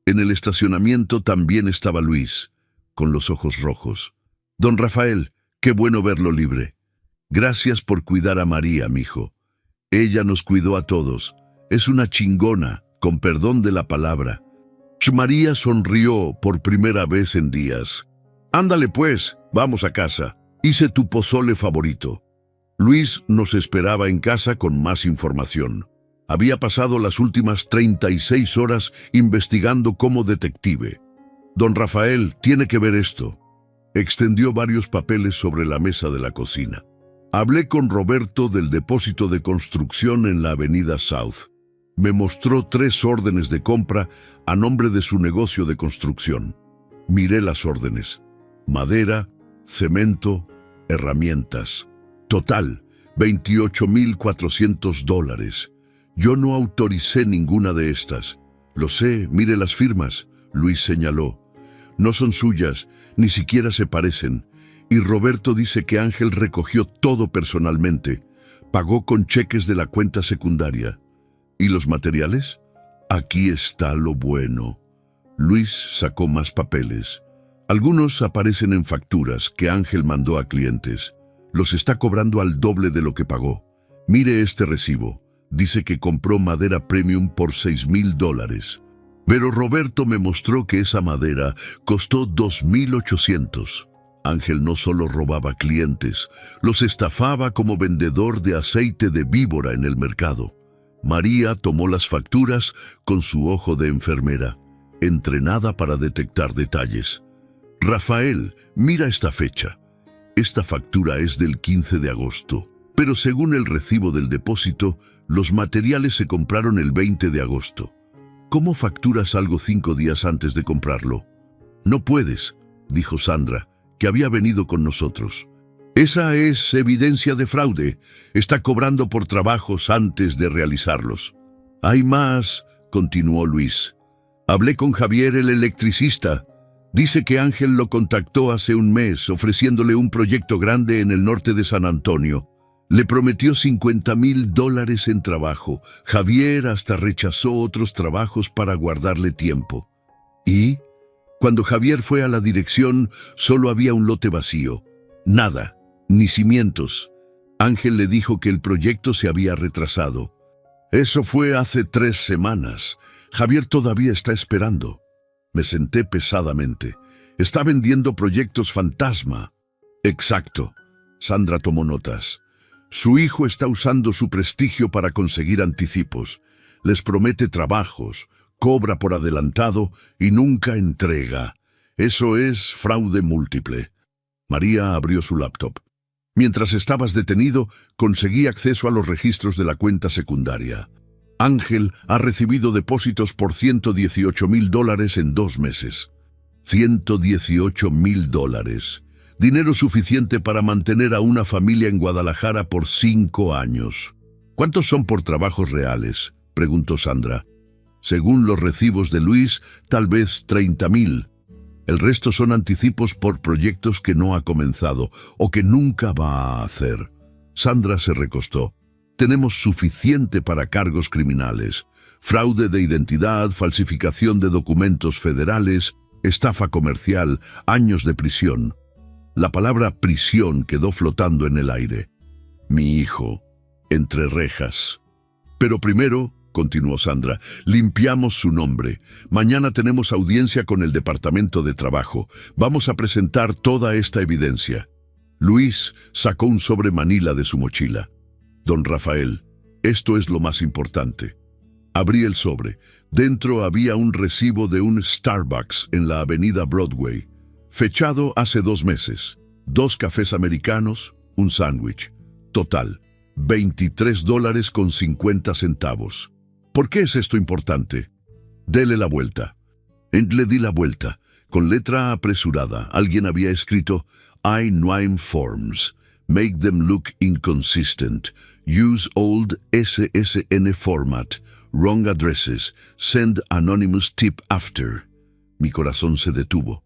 En el estacionamiento también estaba Luis, con los ojos rojos. «Don Rafael, qué bueno verlo libre. Gracias por cuidar a María, mijo. Ella nos cuidó a todos. Es una chingona, con perdón de la palabra». María sonrió por primera vez en días. «Ándale pues, vamos a casa. Hice tu pozole favorito». Luis nos esperaba en casa con más información. Había pasado las últimas 36 horas investigando como detective. «Don Rafael, tiene que ver esto». Extendió varios papeles sobre la mesa de la cocina. «Hablé con Roberto del depósito de construcción en la avenida South. Me mostró 3 órdenes de compra a nombre de su negocio de construcción. Miré las órdenes. Madera, cemento, herramientas. Total, $28,400. Yo no autoricé ninguna de estas. Lo sé, mire las firmas», Luis señaló. «No son suyas, ni siquiera se parecen. Y Roberto dice que Ángel recogió todo personalmente. Pagó con cheques de la cuenta secundaria. ¿Y los materiales? Aquí está lo bueno». Luis sacó más papeles. Algunos aparecen en facturas que Ángel mandó a clientes. Los está cobrando al doble de lo que pagó. Mire este recibo. Dice que compró madera premium por $6,000. Pero Roberto me mostró que esa madera costó $2,800. Ángel no solo robaba clientes, los estafaba como vendedor de aceite de víbora en el mercado. María tomó las facturas con su ojo de enfermera, entrenada para detectar detalles. «Rafael, mira esta fecha. Esta factura es del 15 de agosto, pero según el recibo del depósito, los materiales se compraron el 20 de agosto. ¿Cómo facturas algo 5 días antes de comprarlo?» «No puedes», dijo Sandra, que había venido con nosotros. «Esa es evidencia de fraude. Está cobrando por trabajos antes de realizarlos». «Hay más», continuó Luis. «Hablé con Javier, el electricista. Dice que Ángel lo contactó hace un mes ofreciéndole un proyecto grande en el norte de San Antonio. Le prometió $50,000 en trabajo. Javier hasta rechazó otros trabajos para guardarle tiempo. Y cuando Javier fue a la dirección, solo había un lote vacío. Nada, ni cimientos. Ángel le dijo que el proyecto se había retrasado. Eso fue hace 3 semanas. Javier todavía está esperando». Me senté pesadamente. «Está vendiendo proyectos fantasma». «Exacto». Sandra tomó notas. «Su hijo está usando su prestigio para conseguir anticipos. Les promete trabajos, cobra por adelantado y nunca entrega. Eso es fraude múltiple». María abrió su laptop. «Mientras estabas detenido, conseguí acceso a los registros de la cuenta secundaria. Ángel ha recibido depósitos por $118,000 en 2 meses. $118,000. Dinero suficiente para mantener a una familia en Guadalajara por 5 años. ¿Cuántos son por trabajos reales?, preguntó Sandra. Según los recibos de Luis, tal vez 30.000. El resto son anticipos por proyectos que no ha comenzado o que nunca va a hacer. Sandra se recostó. Tenemos suficiente para cargos criminales. Fraude de identidad, falsificación de documentos federales, estafa comercial, años de prisión. La palabra prisión quedó flotando en el aire. Mi hijo, entre rejas. Pero primero, continuó Sandra, limpiamos su nombre. Mañana tenemos audiencia con el Departamento de Trabajo. Vamos a presentar toda esta evidencia. Luis sacó un sobre manila de su mochila. Don Rafael, esto es lo más importante. Abrí el sobre. Dentro había un recibo de un Starbucks en la avenida Broadway, fechado hace 2 meses. 2 cafés americanos, un sándwich. Total, $23.50. ¿Por qué es esto importante? Dele la vuelta. Le di la vuelta. Con letra apresurada, alguien había escrito I-9 forms. Make them look inconsistent. Use old SSN format. Wrong addresses. Send anonymous tip after. Mi corazón se detuvo.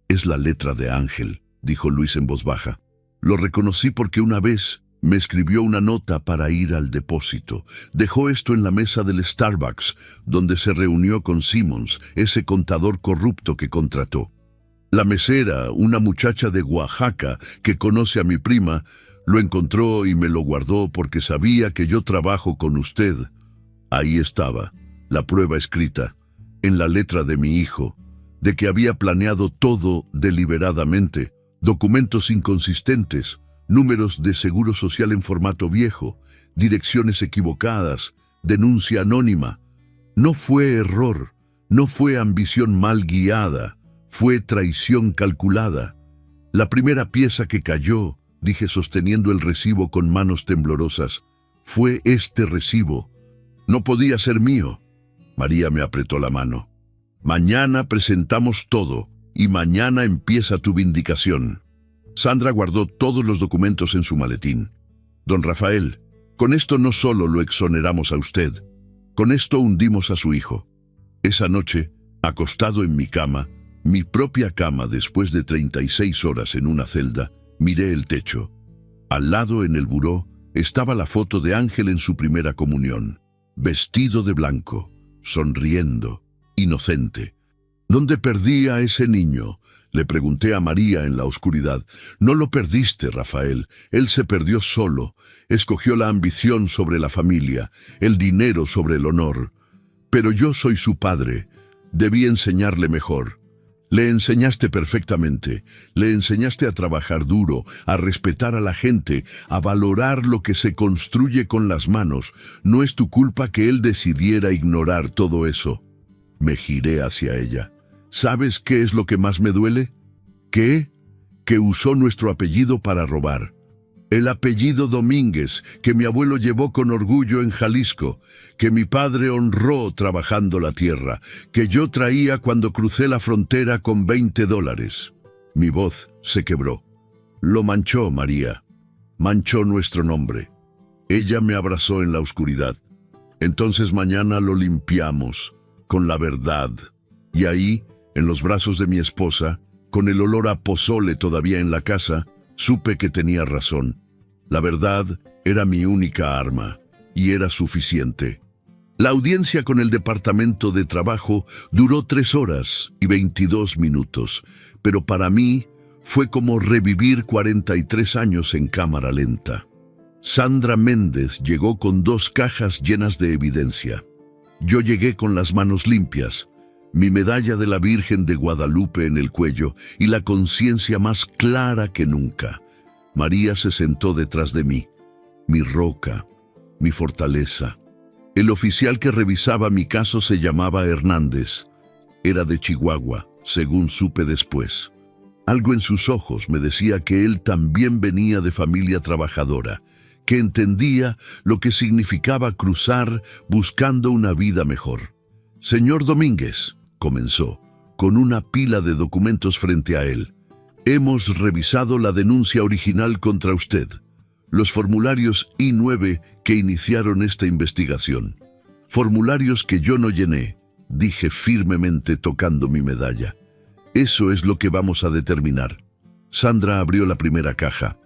Es la letra de Ángel, dijo Luis en voz baja. Lo reconocí porque una vez me escribió una nota para ir al depósito. Dejó esto en la mesa del Starbucks, donde se reunió con Simmons, ese contador corrupto que contrató. La mesera, una muchacha de Oaxaca que conoce a mi prima, lo encontró y me lo guardó porque sabía que yo trabajo con usted. Ahí estaba, la prueba escrita, en la letra de mi hijo, de que había planeado todo deliberadamente, documentos inconsistentes, números de seguro social en formato viejo, direcciones equivocadas, denuncia anónima. No fue error, no fue ambición mal guiada, fue traición calculada. La primera pieza que cayó, dije sosteniendo el recibo con manos temblorosas, fue este recibo. No podía ser mío. María me apretó la mano. Mañana presentamos todo y mañana empieza tu vindicación. Sandra guardó todos los documentos en su maletín. Don Rafael, con esto no solo lo exoneramos a usted, con esto hundimos a su hijo. Esa noche, acostado en mi cama, mi propia cama después de 36 horas en una celda, miré el techo. Al lado en el buró estaba la foto de Ángel en su primera comunión, vestido de blanco, sonriendo, inocente. ¿Dónde perdí a ese niño?, le pregunté a María en la oscuridad. No lo perdiste, Rafael. Él se perdió solo. Escogió la ambición sobre la familia, el dinero sobre el honor. Pero yo soy su padre. Debí enseñarle mejor. Le enseñaste perfectamente. Le enseñaste a trabajar duro, a respetar a la gente, a valorar lo que se construye con las manos. No es tu culpa que él decidiera ignorar todo eso. Me giré hacia ella. ¿Sabes qué es lo que más me duele? ¿Qué? Que usó nuestro apellido para robar. El apellido Domínguez, que mi abuelo llevó con orgullo en Jalisco, que mi padre honró trabajando la tierra, que yo traía cuando crucé la frontera con $20. Mi voz se quebró. Lo manchó, María. Manchó nuestro nombre. Ella me abrazó en la oscuridad. Entonces mañana lo limpiamos, con la verdad. Y ahí, en los brazos de mi esposa, con el olor a pozole todavía en la casa, supe que tenía razón. La verdad era mi única arma, y era suficiente. La audiencia con el Departamento de Trabajo duró 3 horas y 22 minutos, pero para mí fue como revivir 43 años en cámara lenta. Sandra Méndez llegó con 2 cajas llenas de evidencia. Yo llegué con las manos limpias, mi medalla de la Virgen de Guadalupe en el cuello y la conciencia más clara que nunca. María se sentó detrás de mí, mi roca, mi fortaleza. El oficial que revisaba mi caso se llamaba Hernández. Era de Chihuahua, según supe después. Algo en sus ojos me decía que él también venía de familia trabajadora, que entendía lo que significaba cruzar buscando una vida mejor. Señor Domínguez, comenzó, con una pila de documentos frente a él. Hemos revisado la denuncia original contra usted. Los formularios I-9 que iniciaron esta investigación. Formularios que yo no llené, dije firmemente tocando mi medalla. Eso es lo que vamos a determinar. Sandra abrió la primera caja.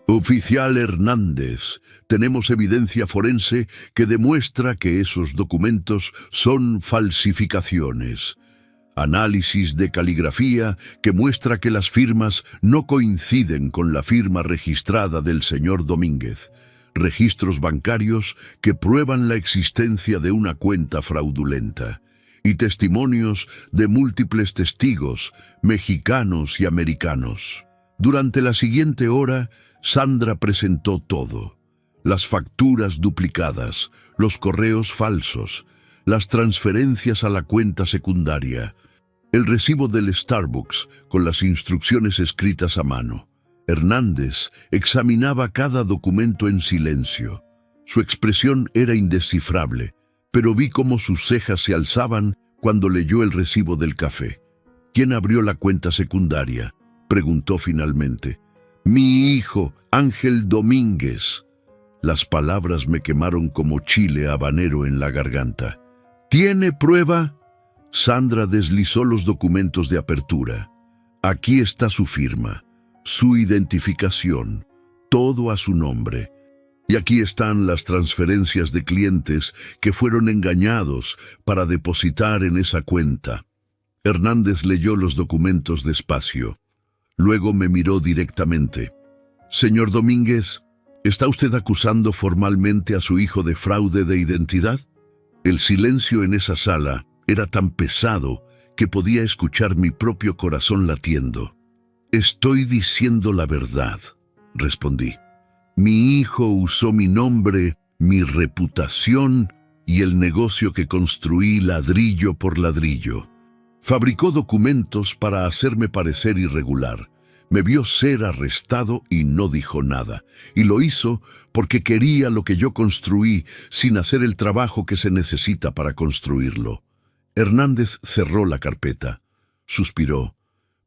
Oficial Hernández, tenemos evidencia forense que demuestra que esos documentos son falsificaciones. Análisis de caligrafía que muestra que las firmas no coinciden con la firma registrada del señor Domínguez. Registros bancarios que prueban la existencia de una cuenta fraudulenta. Y testimonios de múltiples testigos, mexicanos y americanos. Durante la siguiente hora, Sandra presentó todo. Las facturas duplicadas, los correos falsos, las transferencias a la cuenta secundaria, el recibo del Starbucks con las instrucciones escritas a mano. Hernández examinaba cada documento en silencio. Su expresión era indescifrable, pero vi cómo sus cejas se alzaban cuando leyó el recibo del café. ¿Quién abrió la cuenta secundaria?, preguntó finalmente. Mi hijo, Ángel Domínguez. Las palabras me quemaron como chile habanero en la garganta. ¿Tiene prueba? Sandra deslizó los documentos de apertura. Aquí está su firma, su identificación, todo a su nombre. Y aquí están las transferencias de clientes que fueron engañados para depositar en esa cuenta. Hernández leyó los documentos despacio. Luego me miró directamente. Señor Domínguez, ¿está usted acusando formalmente a su hijo de fraude de identidad? El silencio en esa sala era tan pesado que podía escuchar mi propio corazón latiendo. Estoy diciendo la verdad, respondí. Mi hijo usó mi nombre, mi reputación y el negocio que construí ladrillo por ladrillo. Fabricó documentos para hacerme parecer irregular. Me vio ser arrestado y no dijo nada. Y lo hizo porque quería lo que yo construí sin hacer el trabajo que se necesita para construirlo. Hernández cerró la carpeta. Suspiró.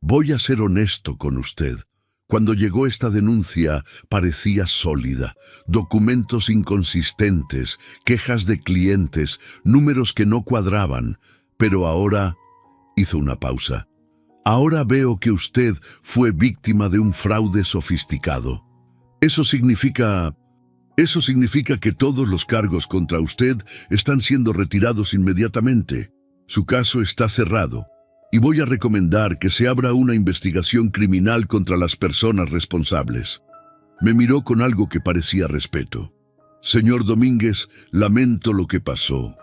Voy a ser honesto con usted. Cuando llegó esta denuncia parecía sólida. Documentos inconsistentes, quejas de clientes, números que no cuadraban. Pero ahora... Hizo una pausa. Ahora veo que usted fue víctima de un fraude sofisticado. Eso significa que todos los cargos contra usted están siendo retirados inmediatamente. Su caso está cerrado. Y voy a recomendar que se abra una investigación criminal contra las personas responsables. Me miró con algo que parecía respeto. Señor Domínguez, lamento lo que pasó.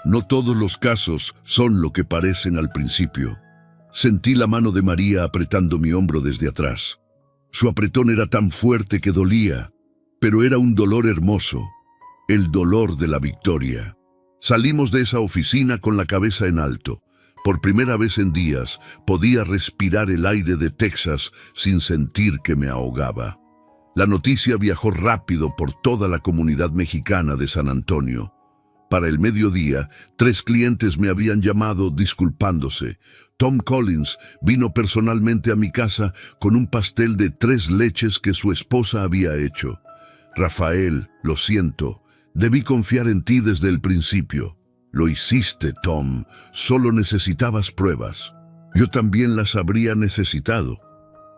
No todos los casos son lo que parecen al principio. Sentí la mano de María apretando mi hombro desde atrás. Su apretón era tan fuerte que dolía, pero era un dolor hermoso, el dolor de la victoria. Salimos de esa oficina con la cabeza en alto. Por primera vez en días podía respirar el aire de Texas sin sentir que me ahogaba. La noticia viajó rápido por toda la comunidad mexicana de San Antonio. Para el mediodía, 3 clientes me habían llamado disculpándose. Tom Collins vino personalmente a mi casa con un pastel de 3 leches que su esposa había hecho. Rafael, lo siento, debí confiar en ti desde el principio. Lo hiciste, Tom, solo necesitabas pruebas. Yo también las habría necesitado.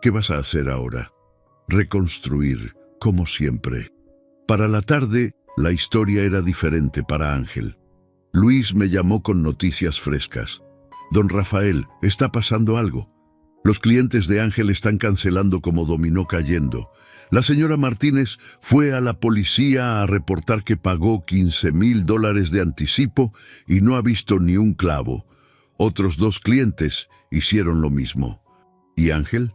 ¿Qué vas a hacer ahora? Reconstruir, como siempre. Para la tarde, la historia era diferente para Ángel. Luis me llamó con noticias frescas. Don Rafael, está pasando algo. Los clientes de Ángel están cancelando como dominó cayendo. La señora Martínez fue a la policía a reportar que pagó $15,000 de anticipo y no ha visto ni un clavo. Otros 2 clientes hicieron lo mismo. ¿Y Ángel?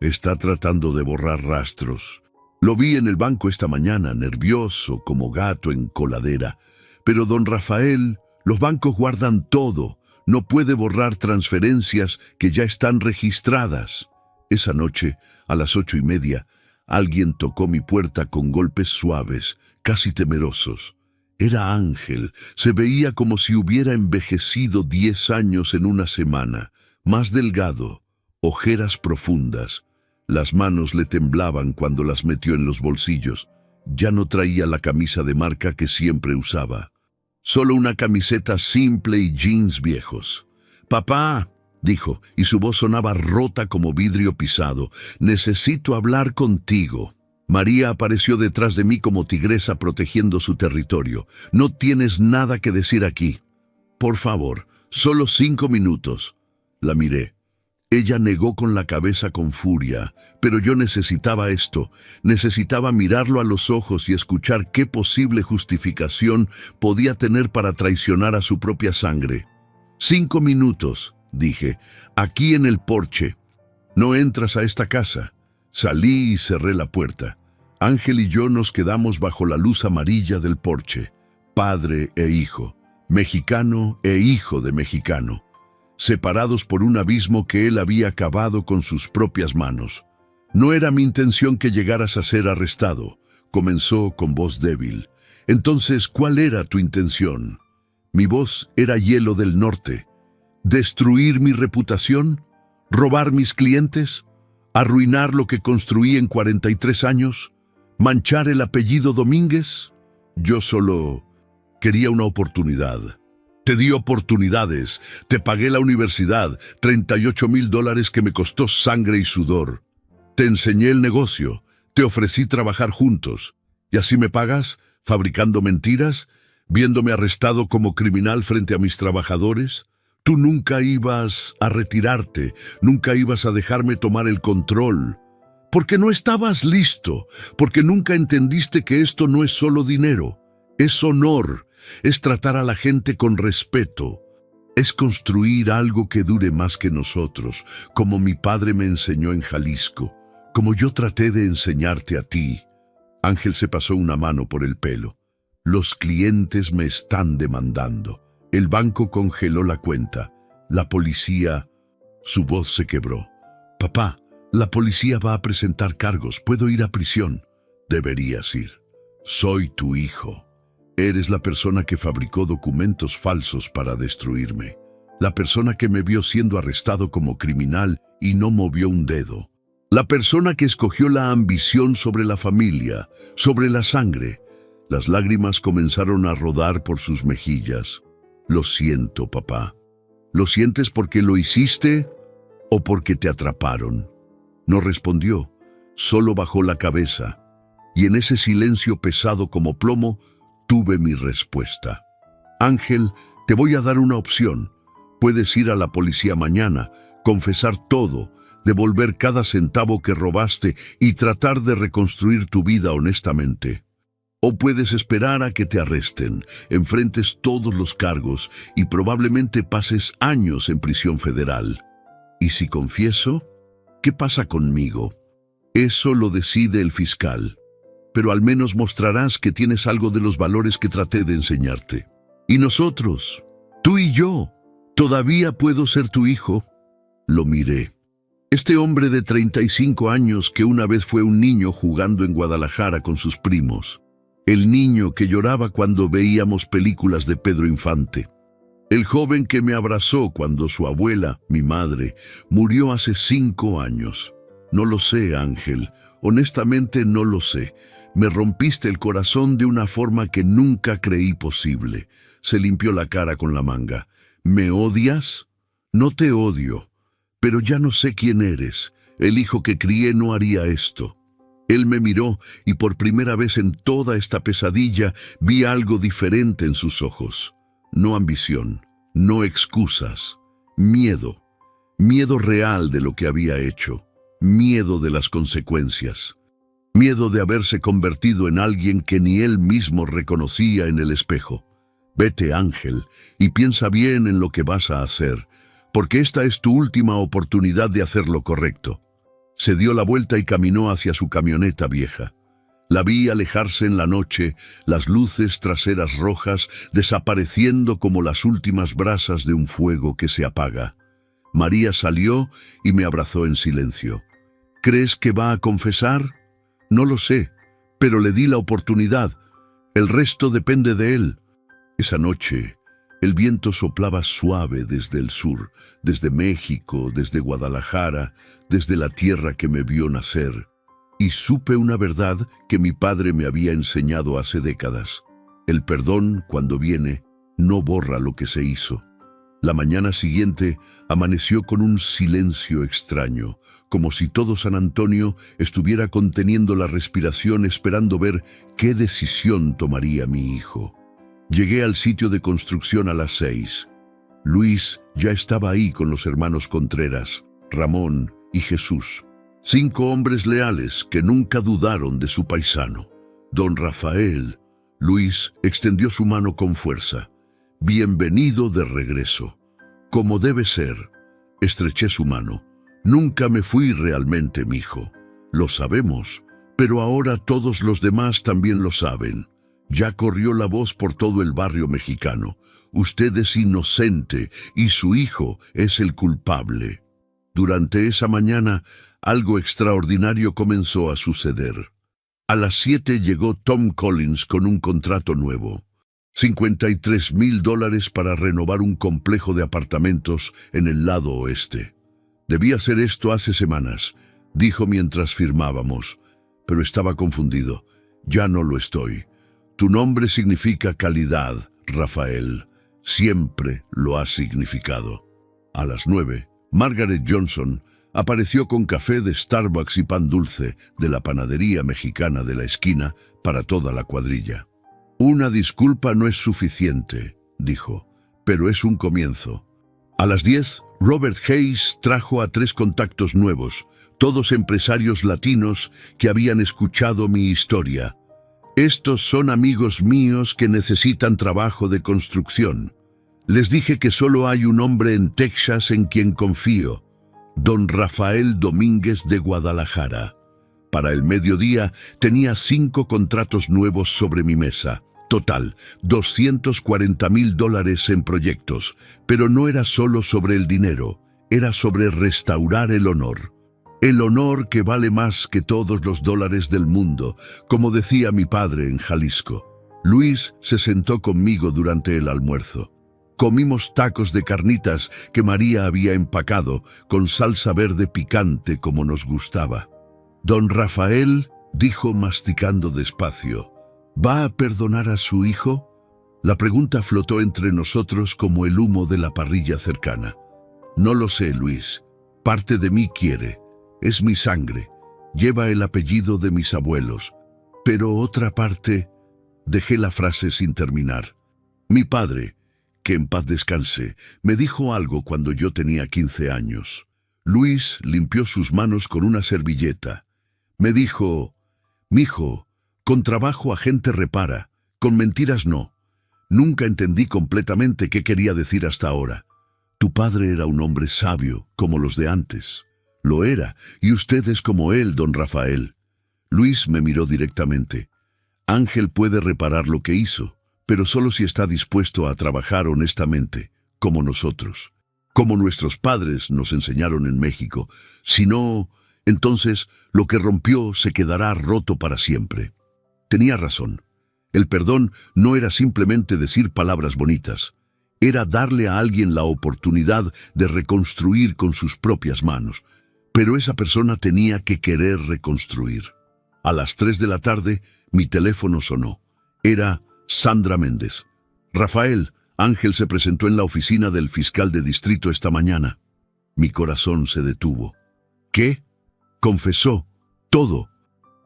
Está tratando de borrar rastros. Lo vi en el banco esta mañana, nervioso como gato en coladera. Pero don Rafael, los bancos guardan todo. No puede borrar transferencias que ya están registradas. Esa noche, a las 8:30, alguien tocó mi puerta con golpes suaves, casi temerosos. Era Ángel. Se veía como si hubiera envejecido 10 años en una semana. Más delgado, ojeras profundas. Las manos le temblaban cuando las metió en los bolsillos. Ya no traía la camisa de marca que siempre usaba. Solo una camiseta simple y jeans viejos. «Papá», dijo, y su voz sonaba rota como vidrio pisado, «necesito hablar contigo». María apareció detrás de mí como tigresa protegiendo su territorio. «No tienes nada que decir aquí. Por favor, solo 5 minutos». La miré. Ella negó con la cabeza con furia, pero yo necesitaba esto. Necesitaba mirarlo a los ojos y escuchar qué posible justificación podía tener para traicionar a su propia sangre. 5 minutos, dije, aquí en el porche. No entras a esta casa. Salí y cerré la puerta. Ángel y yo nos quedamos bajo la luz amarilla del porche, padre e hijo, mexicano e hijo de mexicano, separados por un abismo que él había cavado con sus propias manos. «No era mi intención que llegaras a ser arrestado», comenzó con voz débil. «Entonces, ¿cuál era tu intención?» Mi voz era hielo del norte. ¿Destruir mi reputación? ¿Robar mis clientes? ¿Arruinar lo que construí en 43 años? ¿Manchar el apellido Domínguez? Yo solo quería una oportunidad. Te di oportunidades, te pagué la universidad, $38,000 que me costó sangre y sudor. Te enseñé el negocio, te ofrecí trabajar juntos. ¿Y así me pagas? ¿Fabricando mentiras? ¿Viéndome arrestado como criminal frente a mis trabajadores? Tú nunca ibas a retirarte, nunca ibas a dejarme tomar el control. Porque no estabas listo, porque nunca entendiste que esto no es solo dinero, es honor, es tratar a la gente con respeto, es construir algo que dure más que nosotros, como mi padre me enseñó en Jalisco, como yo traté de enseñarte a ti». Ángel se pasó una mano por el pelo. «Los clientes me están demandando. El banco congeló la cuenta. La policía...» Su voz se quebró. «Papá, la policía va a presentar cargos. Puedo ir a prisión». «Deberías ir. Soy tu hijo. Eres la persona que fabricó documentos falsos para destruirme. La persona que me vio siendo arrestado como criminal y no movió un dedo. La persona que escogió la ambición sobre la familia, sobre la sangre». Las lágrimas comenzaron a rodar por sus mejillas. «Lo siento, papá». «¿Lo sientes porque lo hiciste o porque te atraparon?» No respondió, solo bajó la cabeza. Y en ese silencio pesado como plomo, tuve mi respuesta. «Ángel, te voy a dar una opción. Puedes ir a la policía mañana, confesar todo, devolver cada centavo que robaste y tratar de reconstruir tu vida honestamente. O puedes esperar a que te arresten, enfrentes todos los cargos y probablemente pases años en prisión federal. ¿Y si confieso? ¿Qué pasa conmigo? Eso lo decide el fiscal. Pero al menos mostrarás que tienes algo de los valores que traté de enseñarte. Y nosotros, tú y yo, ¿todavía puedo ser tu hijo?» Lo miré. Este hombre de 35 años que una vez fue un niño jugando en Guadalajara con sus primos. El niño que lloraba cuando veíamos películas de Pedro Infante. El joven que me abrazó cuando su abuela, mi madre, murió hace 5 años. No lo sé, Ángel. Honestamente no lo sé. Me rompiste el corazón de una forma que nunca creí posible. Se limpió la cara con la manga. ¿Me odias? No te odio. Pero ya no sé quién eres. El hijo que crié no haría esto. Él me miró y por primera vez en toda esta pesadilla vi algo diferente en sus ojos. No ambición, no excusas, miedo. Miedo real de lo que había hecho. Miedo de las consecuencias. Miedo de haberse convertido en alguien que ni él mismo reconocía en el espejo. Vete, Ángel, y piensa bien en lo que vas a hacer, porque esta es tu última oportunidad de hacer lo correcto. Se dio la vuelta y caminó hacia su camioneta vieja. La vi alejarse en la noche, las luces traseras rojas desapareciendo como las últimas brasas de un fuego que se apaga. María salió y me abrazó en silencio. ¿Crees que va a confesar? No lo sé, pero le di la oportunidad. El resto depende de él. Esa noche, el viento soplaba suave desde el sur, desde México, desde Guadalajara, desde la tierra que me vio nacer. y supe una verdad que mi padre me había enseñado hace décadas. El perdón, cuando viene, no borra lo que se hizo. La mañana siguiente amaneció con un silencio extraño, como si todo San Antonio estuviera conteniendo la respiración esperando ver qué decisión tomaría mi hijo. Llegué al sitio de construcción a las 6. Luis ya estaba ahí con los hermanos Contreras, Ramón y Jesús. 5 hombres leales que nunca dudaron de su paisano. Don Rafael. Luis extendió su mano con fuerza. Bienvenido de regreso. Como debe ser. Estreché su mano. Nunca me fui realmente, mijo. Lo sabemos, pero ahora todos los demás también lo saben. Ya corrió la voz por todo el barrio mexicano. Usted es inocente y su hijo es el culpable. Durante esa mañana, algo extraordinario comenzó a suceder. A las 7 llegó Tom Collins con un contrato nuevo. $53,000 para renovar un complejo de apartamentos en el lado oeste. Debía hacer esto hace semanas, dijo mientras firmábamos, pero estaba confundido. Ya no lo estoy. Tu nombre significa calidad, Rafael. Siempre lo ha significado. A las 9, Margaret Johnson apareció con café de Starbucks y pan dulce de la panadería mexicana de la esquina para toda la cuadrilla. Una disculpa no es suficiente, dijo, pero es un comienzo. A las 10, Robert Hayes trajo a 3 contactos nuevos, todos empresarios latinos que habían escuchado mi historia. Estos son amigos míos que necesitan trabajo de construcción. Les dije que solo hay un hombre en Texas en quien confío, don Rafael Domínguez de Guadalajara. Para el mediodía tenía 5 contratos nuevos sobre mi mesa. Total, $240,000 en proyectos, pero no era solo sobre el dinero, era sobre restaurar el honor. El honor que vale más que todos los dólares del mundo, como decía mi padre en Jalisco. Luis se sentó conmigo durante el almuerzo. Comimos tacos de carnitas que María había empacado con salsa verde picante como nos gustaba. Don Rafael dijo masticando despacio, ¿va a perdonar a su hijo? La pregunta flotó entre nosotros como el humo de la parrilla cercana. No lo sé, Luis. Parte de mí quiere. Es mi sangre. Lleva el apellido de mis abuelos. Pero otra parte... Dejé la frase sin terminar. Mi padre, que en paz descanse, me dijo algo cuando yo tenía 15 años. Luis limpió sus manos con una servilleta. Me dijo, mijo, con trabajo a gente repara, con mentiras no. Nunca entendí completamente qué quería decir hasta ahora. Tu padre era un hombre sabio, como los de antes. Lo era, y usted es como él, don Rafael. Luis me miró directamente. Ángel puede reparar lo que hizo, pero solo si está dispuesto a trabajar honestamente, como nosotros. Como nuestros padres nos enseñaron en México. Si no, entonces lo que rompió se quedará roto para siempre. Tenía razón. El perdón no era simplemente decir palabras bonitas. Era darle a alguien la oportunidad de reconstruir con sus propias manos. Pero esa persona tenía que querer reconstruir. A las 3 de la tarde, mi teléfono sonó. Era Sandra Méndez. Rafael, Ángel se presentó en la oficina del fiscal de distrito esta mañana. Mi corazón se detuvo. ¿Qué? Confesó. Todo.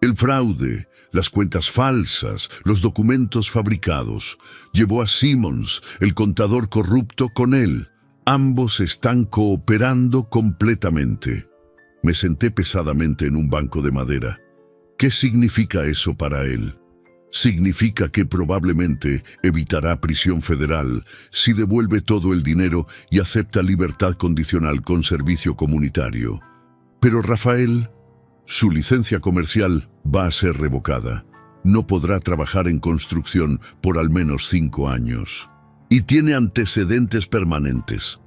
El fraude, las cuentas falsas, los documentos fabricados. Llevó a Simmons, el contador corrupto, con él. Ambos están cooperando completamente. Me senté pesadamente en un banco de madera. ¿Qué significa eso para él? Significa que probablemente evitará prisión federal si devuelve todo el dinero y acepta libertad condicional con servicio comunitario. Pero Rafael, su licencia comercial va a ser revocada. No podrá trabajar en construcción por al menos 5 años. Y tiene antecedentes permanentes.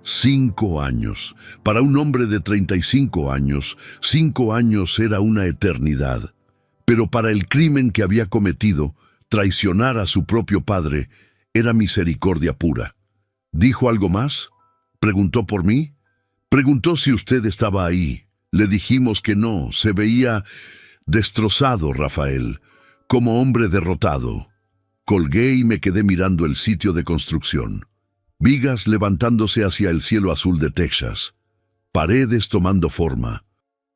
5 años. Para un hombre de 35 años, 5 años era una eternidad. Pero para el crimen que había cometido, traicionar a su propio padre, era misericordia pura. ¿Dijo algo más? ¿Preguntó por mí? Preguntó si usted estaba ahí. Le dijimos que no, se veía Destrozado, Rafael, como hombre derrotado. Colgué y me quedé mirando el sitio de construcción. Vigas levantándose hacia el cielo azul de Texas. Paredes tomando forma.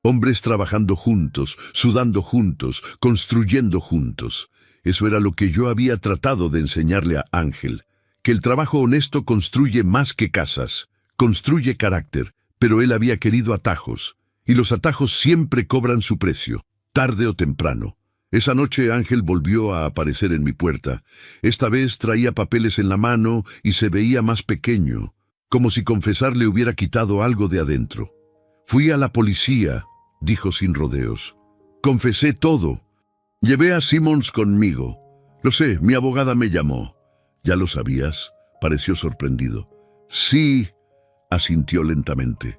Hombres trabajando juntos, sudando juntos, construyendo juntos. Eso era lo que yo había tratado de enseñarle a Ángel, que el trabajo honesto construye más que casas, construye carácter, pero él había querido atajos, y los atajos siempre cobran su precio, tarde o temprano. Esa noche Ángel volvió a aparecer en mi puerta. Esta vez traía papeles en la mano y se veía más pequeño, como si confesar le hubiera quitado algo de adentro. Fui a la policía, dijo sin rodeos. Confesé todo. Llevé a Simmons conmigo. Lo sé, mi abogada me llamó. ¿Ya lo sabías? Pareció sorprendido. Sí, asintió lentamente.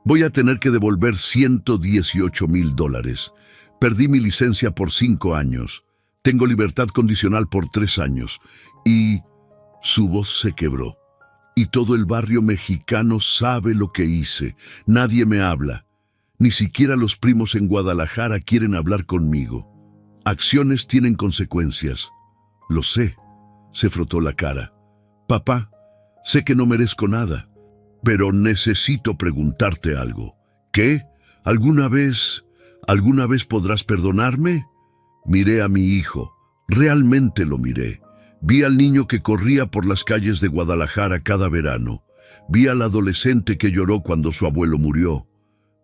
Voy a tener que devolver $118,000. Perdí mi licencia por 5 años. Tengo libertad condicional por 3 años. Y su voz se quebró. Y todo el barrio mexicano sabe lo que hice. Nadie me habla. Ni siquiera los primos en Guadalajara quieren hablar conmigo. Acciones tienen consecuencias. Lo sé. Se frotó la cara. Papá, sé que no merezco nada, pero necesito preguntarte algo. ¿Qué? ¿Alguna vez podrás perdonarme? Miré a mi hijo. Realmente lo miré. Vi al niño que corría por las calles de Guadalajara cada verano. Vi al adolescente que lloró cuando su abuelo murió.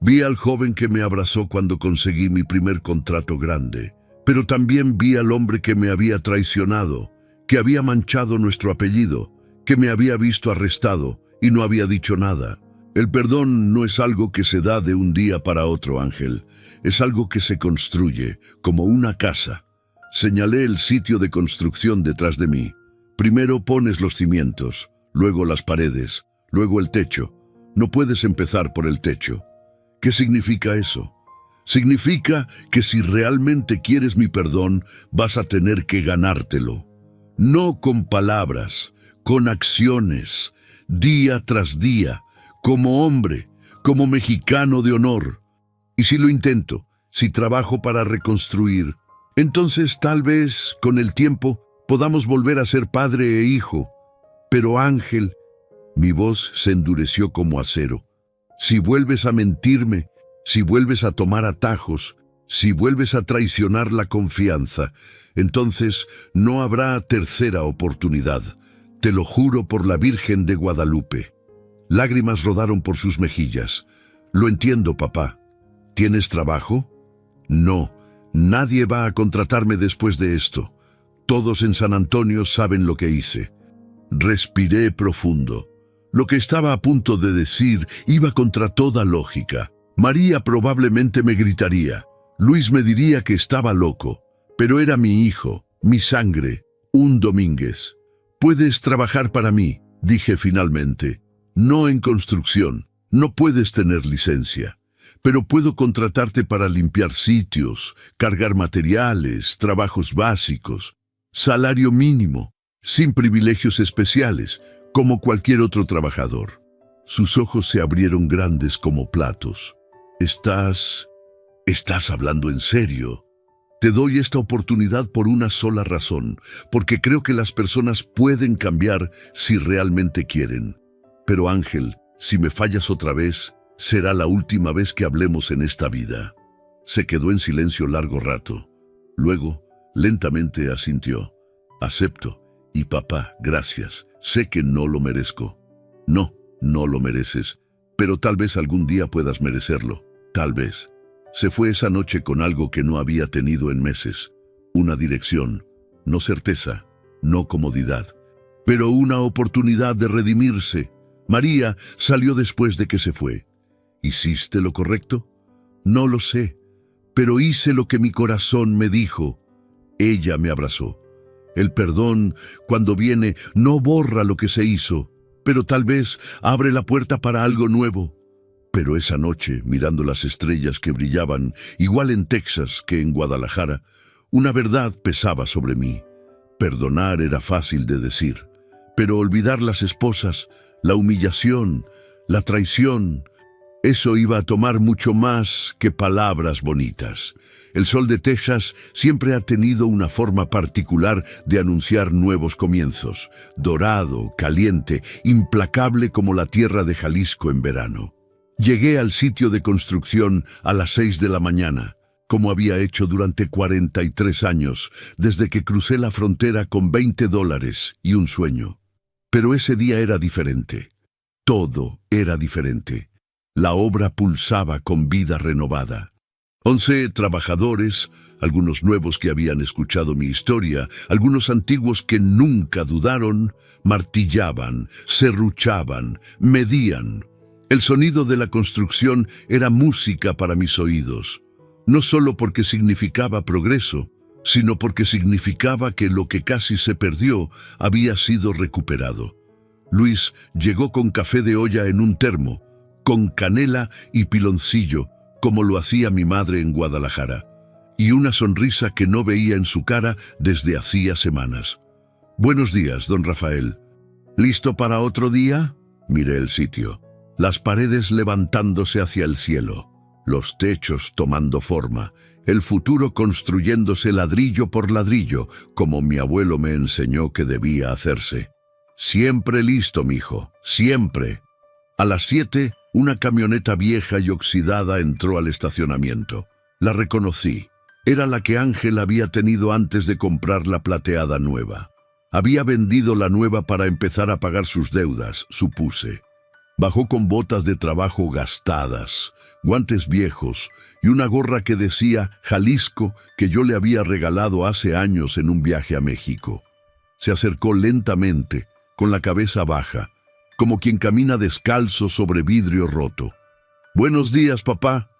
Vi al joven que me abrazó cuando conseguí mi primer contrato grande. Pero también vi al hombre que me había traicionado, que había manchado nuestro apellido, que me había visto arrestado y no había dicho nada. El perdón no es algo que se da de un día para otro, Ángel. Es algo que se construye, como una casa. Señalé el sitio de construcción detrás de mí. Primero pones los cimientos, luego las paredes, luego el techo. No puedes empezar por el techo. ¿Qué significa eso? Significa que si realmente quieres mi perdón, vas a tener que ganártelo. No con palabras, con acciones, día tras día, como hombre, como mexicano de honor. Y si lo intento, si trabajo para reconstruir, entonces tal vez, con el tiempo, podamos volver a ser padre e hijo. Pero Ángel, mi voz se endureció como acero. Si vuelves a mentirme, si vuelves a tomar atajos, si vuelves a traicionar la confianza, entonces no habrá tercera oportunidad. Te lo juro por la Virgen de Guadalupe. Lágrimas rodaron por sus mejillas. Lo entiendo, papá. ¿Tienes trabajo? No, nadie va a contratarme después de esto. Todos en San Antonio saben lo que hice. Respiré profundo. Lo que estaba a punto de decir iba contra toda lógica. María probablemente me gritaría. Luis me diría que estaba loco. Pero era mi hijo, mi sangre, un Domínguez. Puedes trabajar para mí, dije finalmente. No en construcción, no puedes tener licencia. Pero puedo contratarte para limpiar sitios, cargar materiales, trabajos básicos, salario mínimo, sin privilegios especiales, como cualquier otro trabajador. Sus ojos se abrieron grandes como platos. ¿Estás hablando en serio? Te doy esta oportunidad por una sola razón, porque creo que las personas pueden cambiar si realmente quieren. Pero Ángel, si me fallas otra vez, será la última vez que hablemos en esta vida. Se quedó en silencio largo rato. Luego, lentamente asintió. Acepto. Y papá, gracias. Sé que no lo merezco. No, no lo mereces. Pero tal vez algún día puedas merecerlo. Tal vez. Se fue esa noche con algo que no había tenido en meses. Una dirección, no certeza, no comodidad, pero una oportunidad de redimirse. María salió después de que se fue. ¿Hiciste lo correcto? No lo sé, pero hice lo que mi corazón me dijo. Ella me abrazó. El perdón, cuando viene, no borra lo que se hizo, pero tal vez abre la puerta para algo nuevo. Pero esa noche, mirando las estrellas que brillaban, igual en Texas que en Guadalajara, una verdad pesaba sobre mí. Perdonar era fácil de decir, pero olvidar las esposas, la humillación, la traición, Eso iba a tomar mucho más que palabras bonitas. El sol de Texas siempre ha tenido una forma particular de anunciar nuevos comienzos, dorado, caliente, implacable como la tierra de Jalisco en verano. Llegué al sitio de construcción a las 6 de la mañana, como había hecho durante 43 años, desde que crucé la frontera con $20 y un sueño. Pero ese día era diferente. Todo era diferente. La obra pulsaba con vida renovada. 11 trabajadores, algunos nuevos que habían escuchado mi historia, algunos antiguos que nunca dudaron, martillaban, serruchaban, medían. El sonido de la construcción era música para mis oídos, no solo porque significaba progreso, sino porque significaba que lo que casi se perdió había sido recuperado. Luis llegó con café de olla en un termo, con canela y piloncillo, como lo hacía mi madre en Guadalajara, y una sonrisa que no veía en su cara desde hacía semanas. «Buenos días, don Rafael. ¿Listo para otro día?» Miré el sitio. Las paredes levantándose hacia el cielo, los techos tomando forma, el futuro construyéndose ladrillo por ladrillo, como mi abuelo me enseñó que debía hacerse. «Siempre listo, mijo, siempre». A las 7, una camioneta vieja y oxidada entró al estacionamiento. La reconocí. Era la que Ángel había tenido antes de comprar la plateada nueva. Había vendido la nueva para empezar a pagar sus deudas, supuse. Bajó con botas de trabajo gastadas, guantes viejos y una gorra que decía Jalisco, que yo le había regalado hace años en un viaje a México. Se acercó lentamente, con la cabeza baja, como quien camina descalzo sobre vidrio roto. «Buenos días, papá».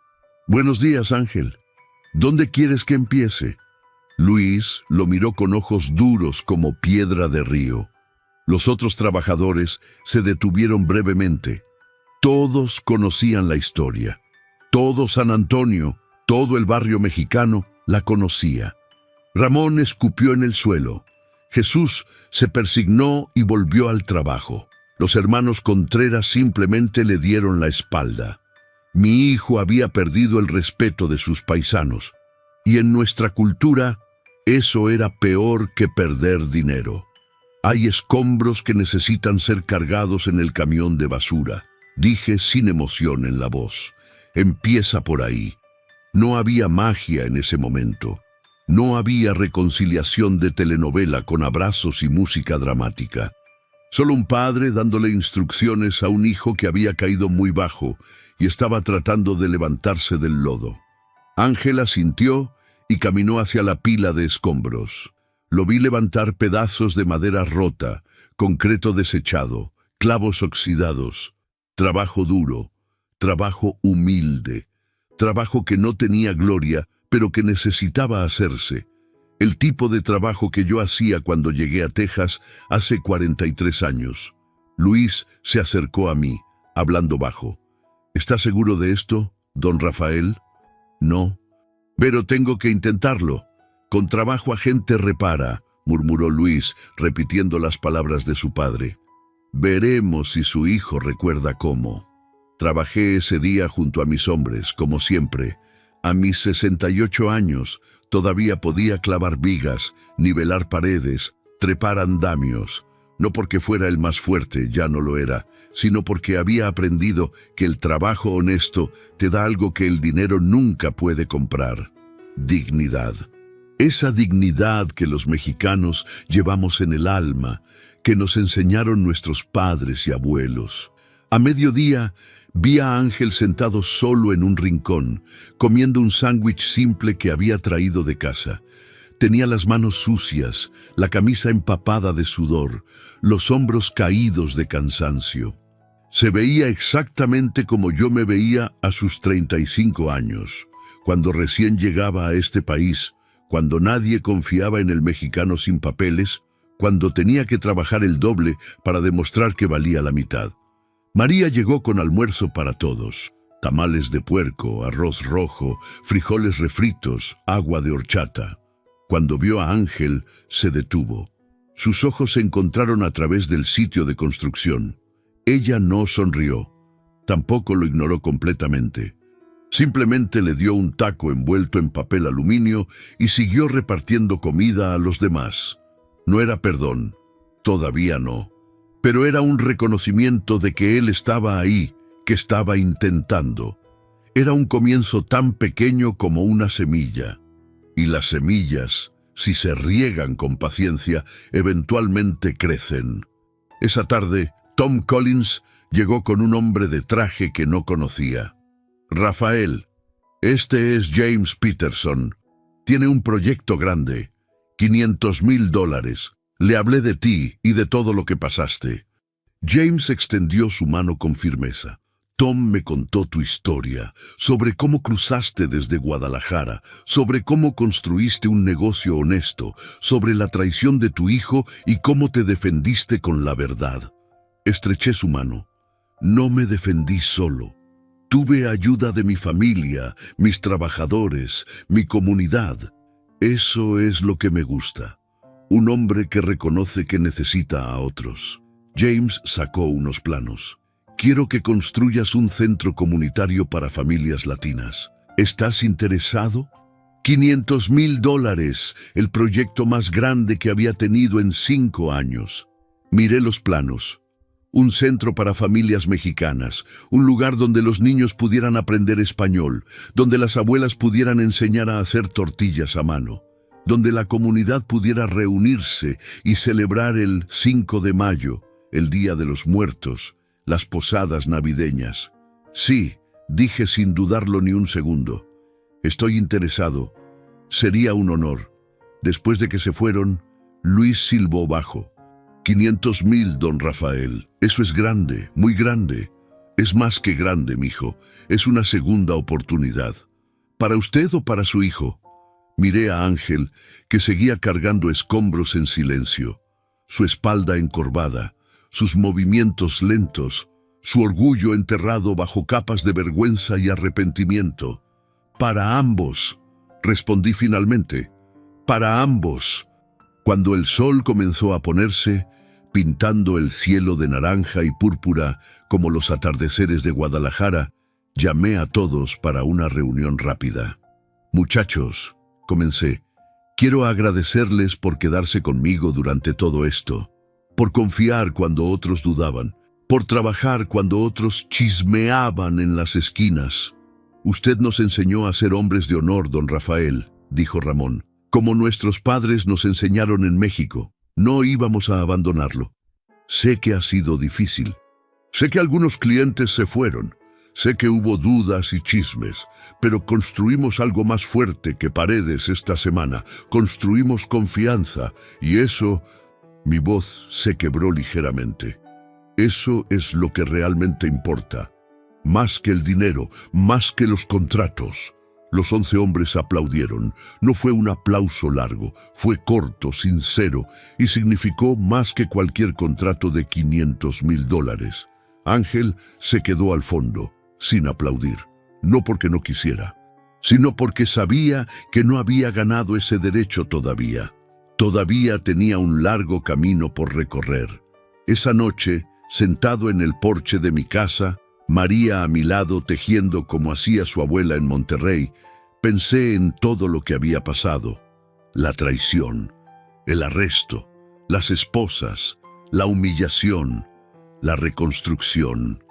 «Buenos días, Ángel. ¿Dónde quieres que empiece?» Luis lo miró con ojos duros como piedra de río. Los otros trabajadores se detuvieron brevemente. Todos conocían la historia. Todo San Antonio, todo el barrio mexicano la conocía. Ramón escupió en el suelo. Jesús se persignó y volvió al trabajo. Los hermanos Contreras simplemente le dieron la espalda. Mi hijo había perdido el respeto de sus paisanos, y en nuestra cultura eso era peor que perder dinero. «Hay escombros que necesitan ser cargados en el camión de basura», dije sin emoción en la voz. «Empieza por ahí». No había magia en ese momento. No había reconciliación de telenovela con abrazos y música dramática. Solo un padre dándole instrucciones a un hijo que había caído muy bajo y estaba tratando de levantarse del lodo. Ángela sintió y caminó hacia la pila de escombros. Lo vi levantar pedazos de madera rota, concreto desechado, clavos oxidados. Trabajo duro, trabajo humilde, trabajo que no tenía gloria, pero que necesitaba hacerse. El tipo de trabajo que yo hacía cuando llegué a Texas hace 43 años. Luis se acercó a mí, hablando bajo. «¿Está seguro de esto, don Rafael?» «No, pero tengo que intentarlo. Con trabajo a gente repara», murmuró Luis, repitiendo las palabras de su padre. «Veremos si su hijo recuerda cómo». Trabajé ese día junto a mis hombres, como siempre. A mis 68 años todavía podía clavar vigas, nivelar paredes, trepar andamios. No porque fuera el más fuerte, ya no lo era, sino porque había aprendido que el trabajo honesto te da algo que el dinero nunca puede comprar: dignidad. Esa dignidad que los mexicanos llevamos en el alma, que nos enseñaron nuestros padres y abuelos. A mediodía vi a Ángel sentado solo en un rincón, comiendo un sándwich simple que había traído de casa. Tenía las manos sucias, la camisa empapada de sudor, los hombros caídos de cansancio. Se veía exactamente como yo me veía a sus 35 años, cuando recién llegaba a este país, cuando nadie confiaba en el mexicano sin papeles, cuando tenía que trabajar el doble para demostrar que valía la mitad. María llegó con almuerzo para todos: tamales de puerco, arroz rojo, frijoles refritos, agua de horchata. Cuando vio a Ángel, se detuvo. Sus ojos se encontraron a través del sitio de construcción. Ella no sonrió. tampoco lo ignoró completamente. Simplemente le dio un taco envuelto en papel aluminio y siguió repartiendo comida a los demás. No era perdón, todavía no, pero era un reconocimiento de que él estaba ahí, que estaba intentando. Era un comienzo tan pequeño como una semilla. Y las semillas, si se riegan con paciencia, eventualmente crecen. Esa tarde, Tom Collins llegó con un hombre de traje que no conocía. Rafael, este es James Peterson. Tiene un proyecto grande. $500,000. Le hablé de ti y de todo lo que pasaste. James extendió su mano con firmeza. Tom me contó tu historia, sobre cómo cruzaste desde Guadalajara, sobre cómo construiste un negocio honesto, sobre la traición de tu hijo y cómo te defendiste con la verdad. Estreché su mano. No me defendí solo. Tuve ayuda de mi familia, mis trabajadores, mi comunidad. Eso es lo que me gusta. Un hombre que reconoce que necesita a otros. James sacó unos planos. Quiero que construyas un centro comunitario para familias latinas. ¿Estás interesado? $500,000, el proyecto más grande que había tenido en 5 años. Miré los planos. Un centro para familias mexicanas, un lugar donde los niños pudieran aprender español, donde las abuelas pudieran enseñar a hacer tortillas a mano, donde la comunidad pudiera reunirse y celebrar el 5 de mayo, el Día de los Muertos, las posadas navideñas. Sí, dije sin dudarlo ni un segundo. Estoy interesado. Sería un honor. Después de que se fueron, Luis silbó bajo. 500,000, don Rafael. Eso es grande, muy grande. Es más que grande, mijo. Es una segunda oportunidad. ¿Para usted o para su hijo? Miré a Ángel, que seguía cargando escombros en silencio. Su espalda encorvada, sus movimientos lentos, su orgullo enterrado bajo capas de vergüenza y arrepentimiento. Para ambos, respondí finalmente. Para ambos. Cuando el sol comenzó a ponerse, pintando el cielo de naranja y púrpura como los atardeceres de Guadalajara, llamé a todos para una reunión rápida. Muchachos, comencé, quiero agradecerles por quedarse conmigo durante todo esto, por confiar cuando otros dudaban, por trabajar cuando otros chismeaban en las esquinas. Usted nos enseñó a ser hombres de honor, don Rafael, dijo Ramón, como nuestros padres nos enseñaron en México. No íbamos a abandonarlo. Sé que ha sido difícil. Sé que algunos clientes se fueron. Sé que hubo dudas y chismes, pero construimos algo más fuerte que paredes esta semana. Construimos confianza y eso... Mi voz se quebró ligeramente. Eso es lo que realmente importa. Más que el dinero, más que los contratos. Los 11 hombres aplaudieron. No fue un aplauso largo, fue corto, sincero, y significó más que cualquier contrato de $500,000. Ángel se quedó al fondo, sin aplaudir, no porque no quisiera, sino porque sabía que no había ganado ese derecho todavía. Todavía tenía un largo camino por recorrer. Esa noche, sentado en el porche de mi casa, María a mi lado tejiendo como hacía su abuela en Monterrey, pensé en todo lo que había pasado. La traición, el arresto, las esposas, la humillación, la reconstrucción.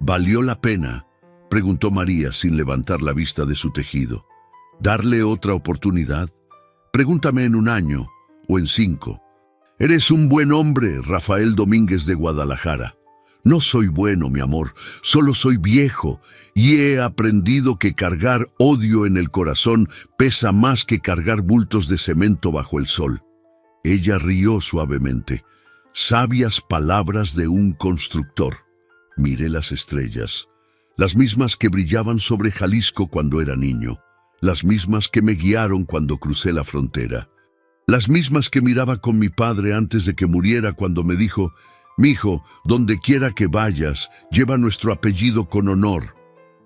¿Valió la pena?, preguntó María sin levantar la vista de su tejido. ¿Darle otra oportunidad? Pregúntame en 1 año o en 5. Eres un buen hombre, Rafael Domínguez de Guadalajara. No soy bueno, mi amor, solo soy viejo y he aprendido que cargar odio en el corazón pesa más que cargar bultos de cemento bajo el sol. Ella rió suavemente. Sabias palabras de un constructor. Miré las estrellas, las mismas que brillaban sobre Jalisco cuando era niño, las mismas que me guiaron cuando crucé la frontera, las mismas que miraba con mi padre antes de que muriera cuando me dijo: «Mijo, donde quiera que vayas, lleva nuestro apellido con honor».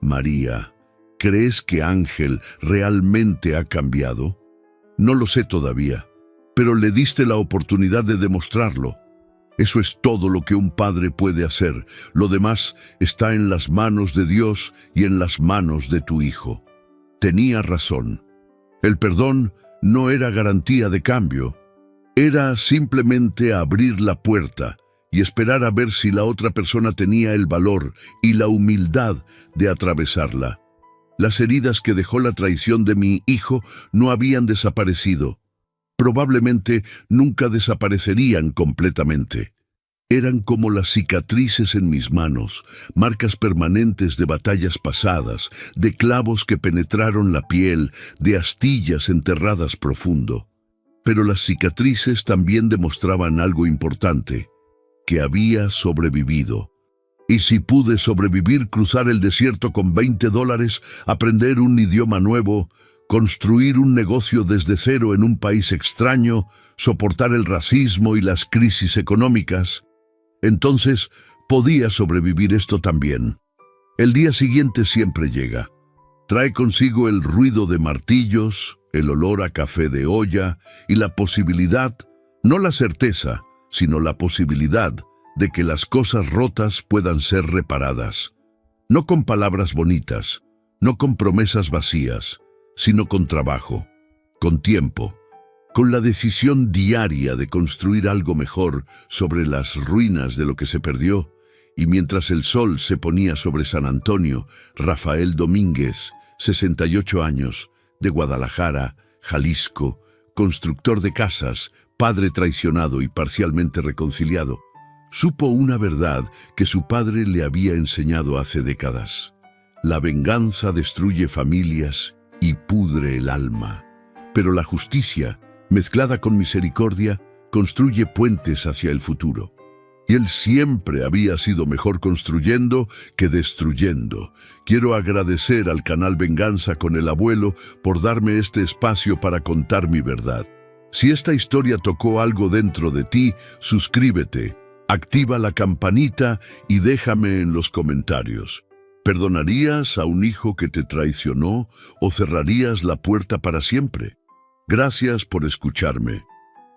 María, ¿crees que Ángel realmente ha cambiado? No lo sé todavía, pero le diste la oportunidad de demostrarlo. Eso es todo lo que un padre puede hacer. Lo demás está en las manos de Dios y en las manos de tu hijo. Tenía razón. El perdón no era garantía de cambio. Era simplemente abrir la puerta y esperar a ver si la otra persona tenía el valor y la humildad de atravesarla. Las heridas que dejó la traición de mi hijo no habían desaparecido. Probablemente nunca desaparecerían completamente. Eran como las cicatrices en mis manos, marcas permanentes de batallas pasadas, de clavos que penetraron la piel, de astillas enterradas profundo. Pero las cicatrices también demostraban algo importante, que había sobrevivido. Y si pude sobrevivir, cruzar el desierto con $20, aprender un idioma nuevo, construir un negocio desde cero en un país extraño, soportar el racismo y las crisis económicas, entonces podía sobrevivir esto también. El día siguiente siempre llega. Trae consigo el ruido de martillos, el olor a café de olla y la posibilidad, no la certeza, sino la posibilidad de que las cosas rotas puedan ser reparadas. No con palabras bonitas, no con promesas vacías, sino con trabajo, con tiempo, con la decisión diaria de construir algo mejor sobre las ruinas de lo que se perdió. Y mientras el sol se ponía sobre San Antonio, Rafael Domínguez, 68 años, de Guadalajara, Jalisco, constructor de casas, padre traicionado y parcialmente reconciliado, supo una verdad que su padre le había enseñado hace décadas. La venganza destruye familias y pudre el alma, pero la justicia, mezclada con misericordia, construye puentes hacia el futuro. Y él siempre había sido mejor construyendo que destruyendo. Quiero agradecer al canal Venganza con el Abuelo por darme este espacio para contar mi verdad. Si esta historia tocó algo dentro de ti, suscríbete, activa la campanita y déjame en los comentarios. ¿Perdonarías a un hijo que te traicionó o cerrarías la puerta para siempre? Gracias por escucharme.